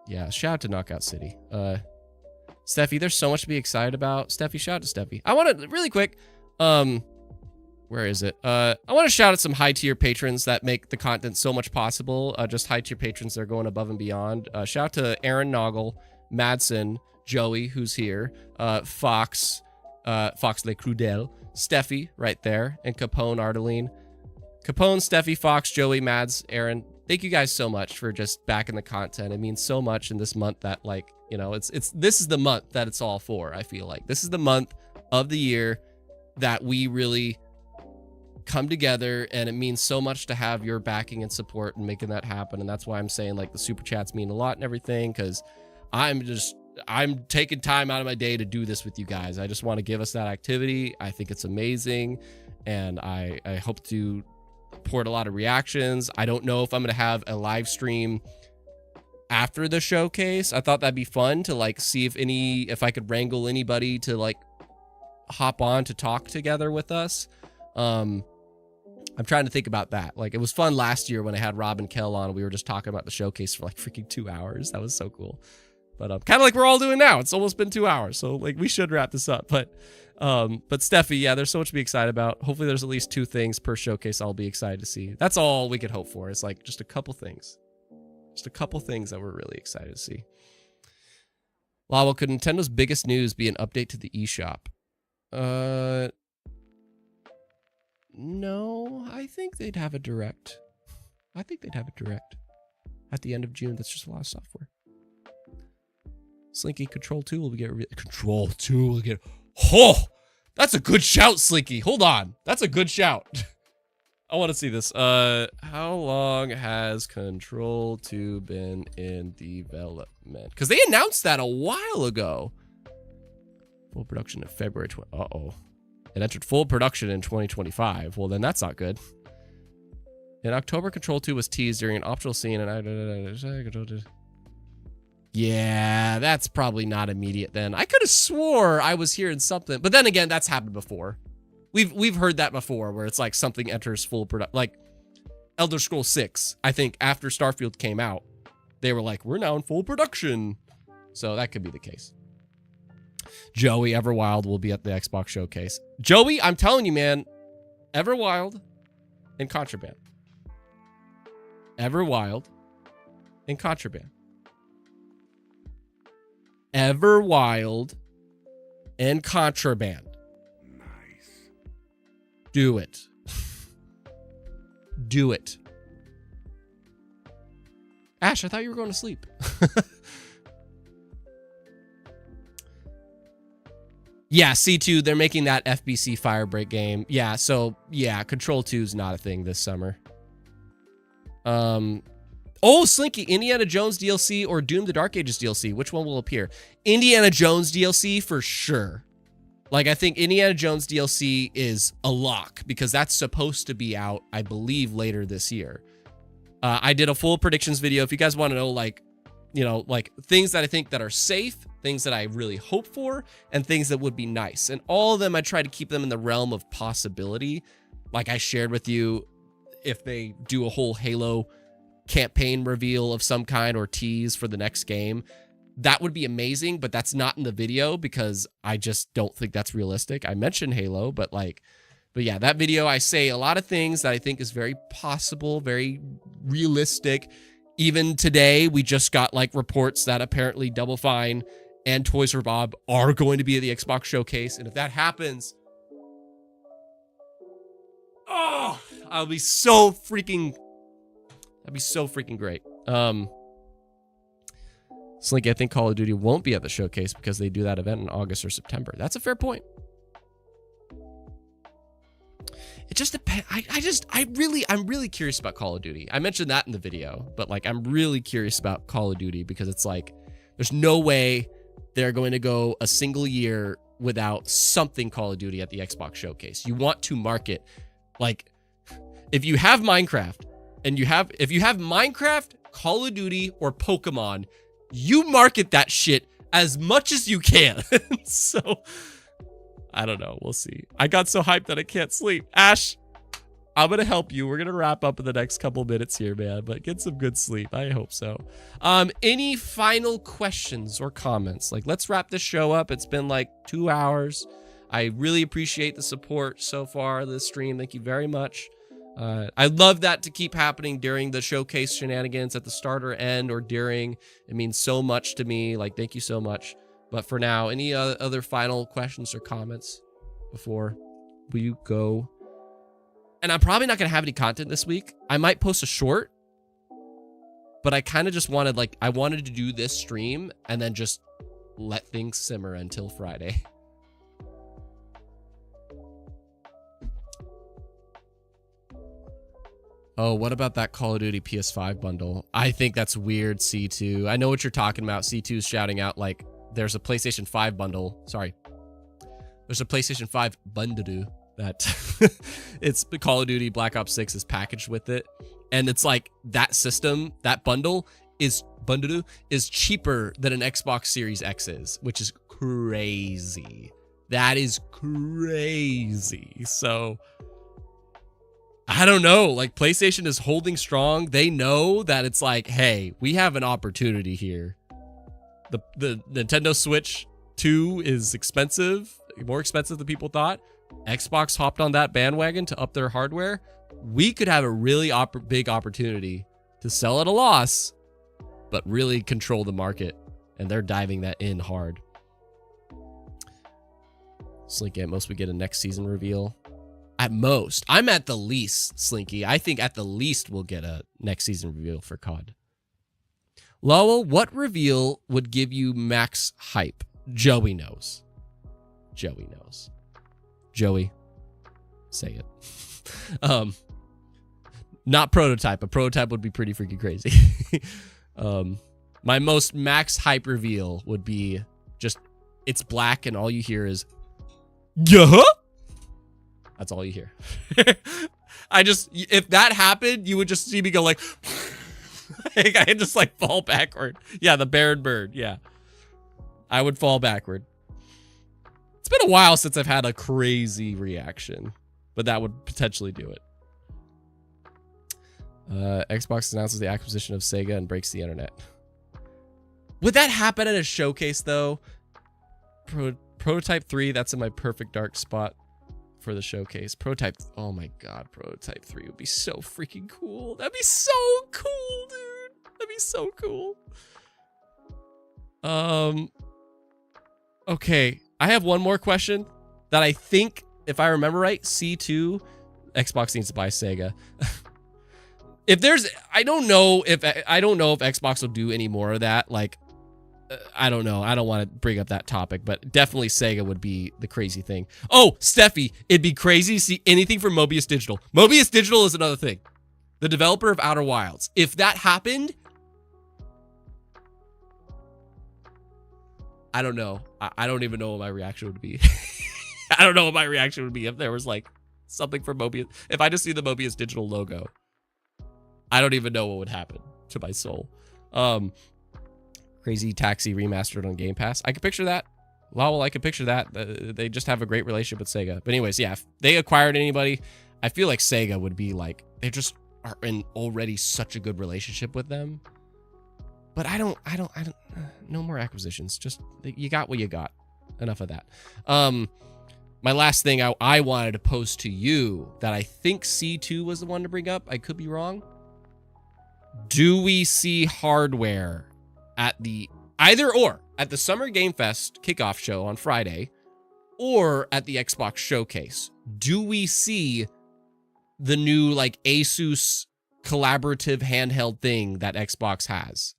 A: yeah, shout out to Knockout City. Steffi, there's so much to be excited about. Steffi, shout out to Steffi. I want to, really quick, where is it? I want to shout out some high tier patrons that make the content so much possible. Just high tier patrons that are going above and beyond. Shout out to Aaron Naugle, Madsen, Joey, who's here, FoxLeCredule, Steffi right there, and Capone Ardelean. Capone, Steffi, Fox, Joey, Mads, Aaron, thank you guys so much for just backing the content. It means so much in this month that, like, you know, this is the month that it's all for. I feel like this is the month of the year that we really come together, and it means so much to have your backing and support and making that happen. And that's why I'm saying, like, the super chats mean a lot and everything, because I'm taking time out of my day to do this with you guys. I just want to give us that activity. I think it's amazing, and I hope to port a lot of reactions. I don't know if I'm going to have a live stream after the showcase. I thought that'd be fun to like see if I could wrangle anybody to like hop on to talk together with us. I'm trying to think about that. Like, it was fun last year when I had Rob and Kel on. We were just talking about the showcase for like freaking 2 hours. That was so cool. But kind of like we're all doing now. It's almost been 2 hours, so like we should wrap this up. But Steffi, yeah, there's so much to be excited about. Hopefully there's at least 2 things per showcase I'll be excited to see. That's all we could hope for. It's like just a couple things. Just a couple things that we're really excited to see. Lawwell, could Nintendo's biggest news be an update to the eShop? No, I think they'd have a direct. I think they'd have a direct at the end of June. That's just a lot of software. Slinky, Control 2 will get Control 2 will get. Oh, that's a good shout, Slinky. Hold on, that's a good shout. I want to see this. How long has Control 2 been in development? Because they announced that a while ago. Full production in February 20. Uh-oh. It entered full production in 2025. Well, then that's not good. In October, Control 2 was teased during an optional scene, and yeah, that's probably not immediate then. I could have swore I was hearing something, but then again, that's happened before. We've heard that before, where it's like something enters full production, like Elder Scrolls 6. I think after Starfield came out, they were like, we're now in full production. So that could be the case. Joey, Everwild will be at the Xbox showcase. Joey, I'm telling you, man, Everwild and Contraband. Everwild and Contraband. Everwild and Contraband. Do it. Do it. Ash, I thought you were going to sleep. Yeah, C2, they're making that FBC Firebreak game. Yeah, so, yeah, Control 2 is not a thing this summer. Oh, Slinky, Indiana Jones DLC or Doom the Dark Ages DLC? Which one will appear? Indiana Jones DLC for sure. Like, I think Indiana Jones DLC is a lock because that's supposed to be out, I believe, later this year. I did a full predictions video. If you guys want to know, like, you know, like things that I think that are safe, things that I really hope for, and things that would be nice. And all of them, I try to keep them in the realm of possibility. Like I shared with you, if they do a whole Halo campaign reveal of some kind or tease for the next game, that would be amazing, but that's not in the video because I just don't think that's realistic. I mentioned Halo, but yeah, that video, I say a lot of things that I think is very possible, very realistic. Even today, we just got like reports that apparently Double Fine and Toys for Bob are going to be at the Xbox showcase. And if that happens, oh, that'd be so freaking great. Slinky, I think Call of Duty won't be at the showcase because they do that event in August or September. That's a fair point. It just depends. I'm really curious about Call of Duty. I mentioned that in the video, but like, I'm really curious about Call of Duty because it's like, there's no way they're going to go a single year without something Call of Duty at the Xbox showcase. You want to market, like, if you have Minecraft and if you have Minecraft, Call of Duty, or Pokemon, you market that shit as much as you can. So I don't know. We'll see. I got so hyped that I can't sleep. Ash, I'm going to help you. We're going to wrap up in the next couple minutes here, man, but get some good sleep. I hope so. Any final questions or comments? Like, let's wrap this show up. It's been like 2 hours. I really appreciate the support so far this stream. Thank you very much. I love that to keep happening during the showcase shenanigans at the start or end or during. It means so much to me. Like, thank you so much. But for now, any other final questions or comments before we go? And I'm probably not going to have any content this week. I might post a short, but I kind of just wanted, like, I wanted to do this stream and then just let things simmer until Friday. Oh, what about that Call of Duty PS5 bundle? I think that's weird, C2. I know what you're talking about. C2's shouting out, like, there's a PlayStation 5 bundle. Sorry. There's a PlayStation 5 bundle that it's Call of Duty Black Ops 6 is packaged with it. And it's like that system, that bundle is cheaper than an Xbox Series X is, which is crazy. That is crazy. So I don't know, like PlayStation is holding strong. They know that it's like, hey, we have an opportunity here. The Nintendo Switch 2 is expensive, more expensive than people thought. Xbox hopped on that bandwagon to up their hardware. We could have a really big opportunity to sell at a loss, but really control the market. And they're diving that in hard. Slinky, at most we get a next season reveal. At most. I'm at the least, Slinky. I think at the least we'll get a next season reveal for COD. Lowell, what reveal would give you max hype? Joey knows. Joey knows. Joey, say it. Not prototype. A prototype would be pretty freaking crazy. My most max hype reveal would be just, it's black and all you hear is, yeah. That's all you hear. If that happened, you would just see me go like, I just like fall backward. Yeah, the Baron bird. Yeah. I would fall backward. It's been a while since I've had a crazy reaction, but that would potentially do it. Xbox announces the acquisition of Sega and breaks the internet. Would that happen at a showcase though? Prototype 3, that's in my perfect dark spot for the showcase. Prototype, oh my god, Prototype 3 would be so freaking cool. That'd be so cool, dude. That'd be so cool. Okay, I have one more question that I think, if I remember right, C2, Xbox needs to buy Sega. If there's, I don't know if Xbox will do any more of that. Like, I don't know. I don't want to bring up that topic, but definitely Sega would be the crazy thing. Oh, Steffi, it'd be crazy to see anything from Mobius Digital. Mobius Digital is another thing. The developer of Outer Wilds. If that happened, I don't know. I don't even know what my reaction would be. I don't know what my reaction would be if there was like something from Mobius. If I just see the Mobius Digital logo, I don't even know what would happen to my soul. Crazy Taxi remastered on Game Pass. I could picture that. Lowell, I could picture that. They just have a great relationship with Sega. But anyways, yeah, if they acquired anybody, I feel like Sega would be like, they just are in already such a good relationship with them. But I don't, no more acquisitions. Just, you got what you got. Enough of that. My last thing I wanted to post to you that I think C2 was the one to bring up. I could be wrong. Do we see hardware at the either or at the Summer Game Fest kickoff show on Friday or at the Xbox showcase? Do we see the new like Asus collaborative handheld thing that Xbox has?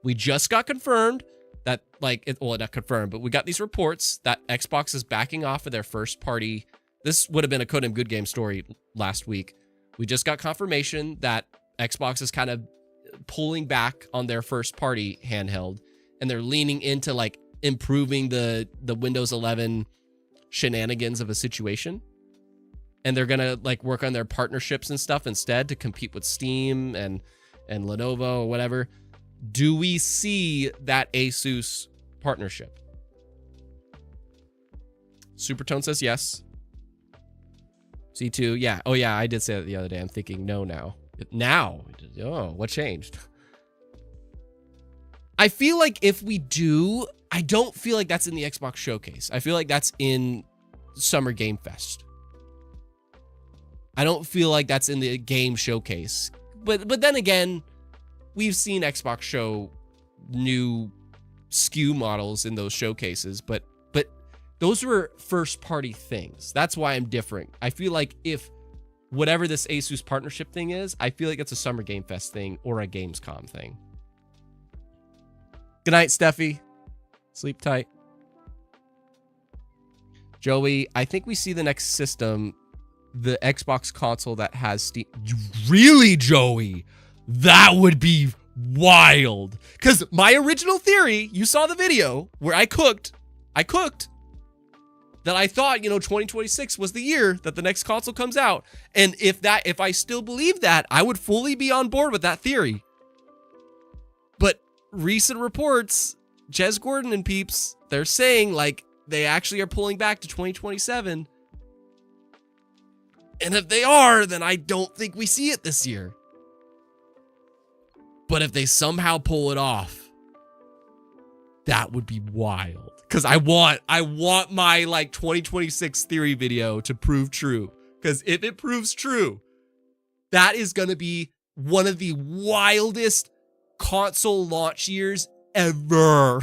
A: We just got confirmed that well, not confirmed, but we got these reports that Xbox is backing off of their first party. This would have been a Codem Good Game story last week. We just got confirmation that Xbox is kind of pulling back on their first party handheld, and they're leaning into like improving the Windows 11 shenanigans of a situation. And they're going to like work on their partnerships and stuff instead to compete with Steam and Lenovo or whatever. Do we see that Asus partnership? Supertone says yes. C2, yeah. Oh yeah, I did say that the other day. I'm thinking no now. Now? Oh, what changed? I feel like if we do, I don't feel like that's in the Xbox showcase. I feel like that's in Summer Game Fest. I don't feel like that's in the game showcase. But then again, we've seen Xbox show new SKU models in those showcases, but those were first party things. That's why I'm different. I feel like if whatever this Asus partnership thing is, I feel like it's a Summer Game Fest thing or a Gamescom thing. Good night, Steffi. Sleep tight. Joey, I think we see the next system, the Xbox console that has Steam. Really, Joey? That would be wild. Because my original theory, you saw the video where I cooked, that I thought, 2026 was the year that the next console comes out. And if I still believe that, I would fully be on board with that theory. But recent reports, Jez Gordon and peeps, they're saying like they actually are pulling back to 2027. And if they are, then I don't think we see it this year. But if they somehow pull it off, that would be wild. Because I want my like 2026 theory video to prove true. Because if it proves true, that is going to be one of the wildest console launch years ever.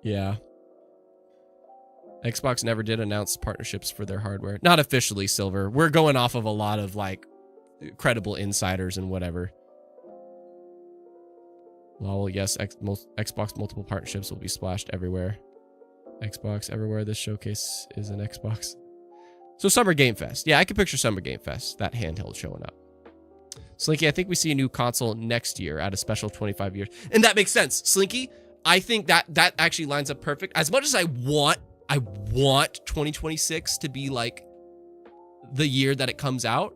A: Yeah. Xbox never did announce partnerships for their hardware. Not officially, Silver. We're going off of a lot of like credible insiders and whatever. Lol, yes, Xbox multiple partnerships will be splashed everywhere. Xbox everywhere. This showcase is an Xbox. So Summer Game Fest. Yeah, I can picture Summer Game Fest. That handheld showing up. Slinky, I think we see a new console next year at a special 25 years. And that makes sense. Slinky, I think that actually lines up perfect. As much as I want 2026 to be like the year that it comes out,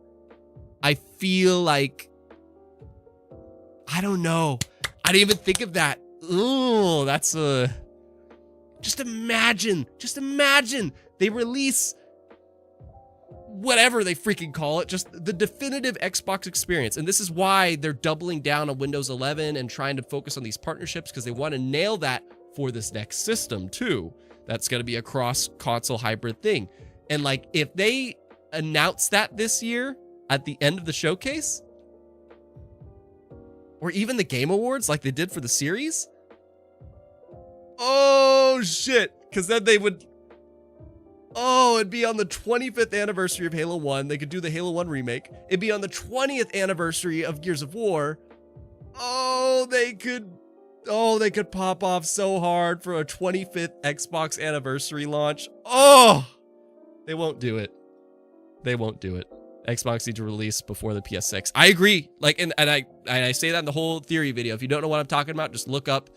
A: I feel like, I don't know. I didn't even think of that. Ooh, that's a... Just imagine they release whatever they freaking call it, just the definitive Xbox experience. And this is why they're doubling down on Windows 11 and trying to focus on these partnerships, because they want to nail that for this next system too. That's going to be a cross-console hybrid thing. And like, if they announce that this year at the end of the showcase, or even the Game Awards like they did for the series, oh shit, because then they would... Oh, it'd be on the 25th anniversary of Halo 1. They could do the Halo 1 remake. It'd be on the 20th anniversary of Gears of War. Oh, they could pop off so hard for a 25th Xbox anniversary launch. Oh, they won't do it. They won't do it. Xbox needs to release before the PS6. I agree. Like, and I say that in the whole theory video. If you don't know what I'm talking about, just look up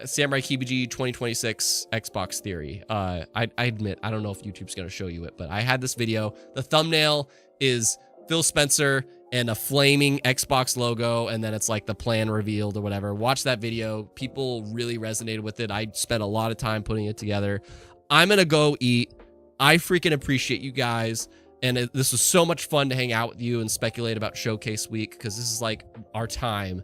A: Samurai Kibiji 2026 Xbox theory. I admit, I don't know if YouTube's going to show you it, but I had this video. The thumbnail is Phil Spencer and a flaming Xbox logo, and then it's like the plan revealed or whatever. Watch that video. People really resonated with it. I spent a lot of time putting it together. I'm going to go eat. I freaking appreciate you guys. And this was so much fun to hang out with you and speculate about Showcase Week, because this is like our time.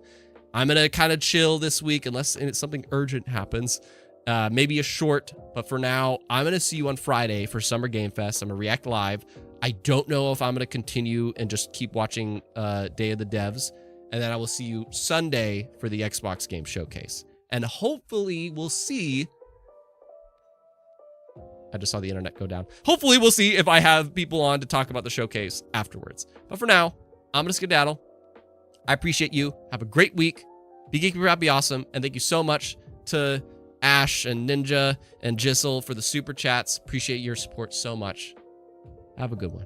A: I'm going to kind of chill this week unless something urgent happens. Maybe a short, but for now, I'm going to see you on Friday for Summer Game Fest. I'm going to react live. I don't know if I'm going to continue and just keep watching Day of the Devs. And then I will see you Sunday for the Xbox Game Showcase. And hopefully we'll see... I just saw the internet go down. Hopefully we'll see if I have people on to talk about the showcase afterwards. But for now, I'm going to skedaddle. I appreciate you. Have a great week. Be geeky, be proud, be awesome. And thank you so much to Ash and Ninja and Jizzle for the super chats. Appreciate your support so much. Have a good one.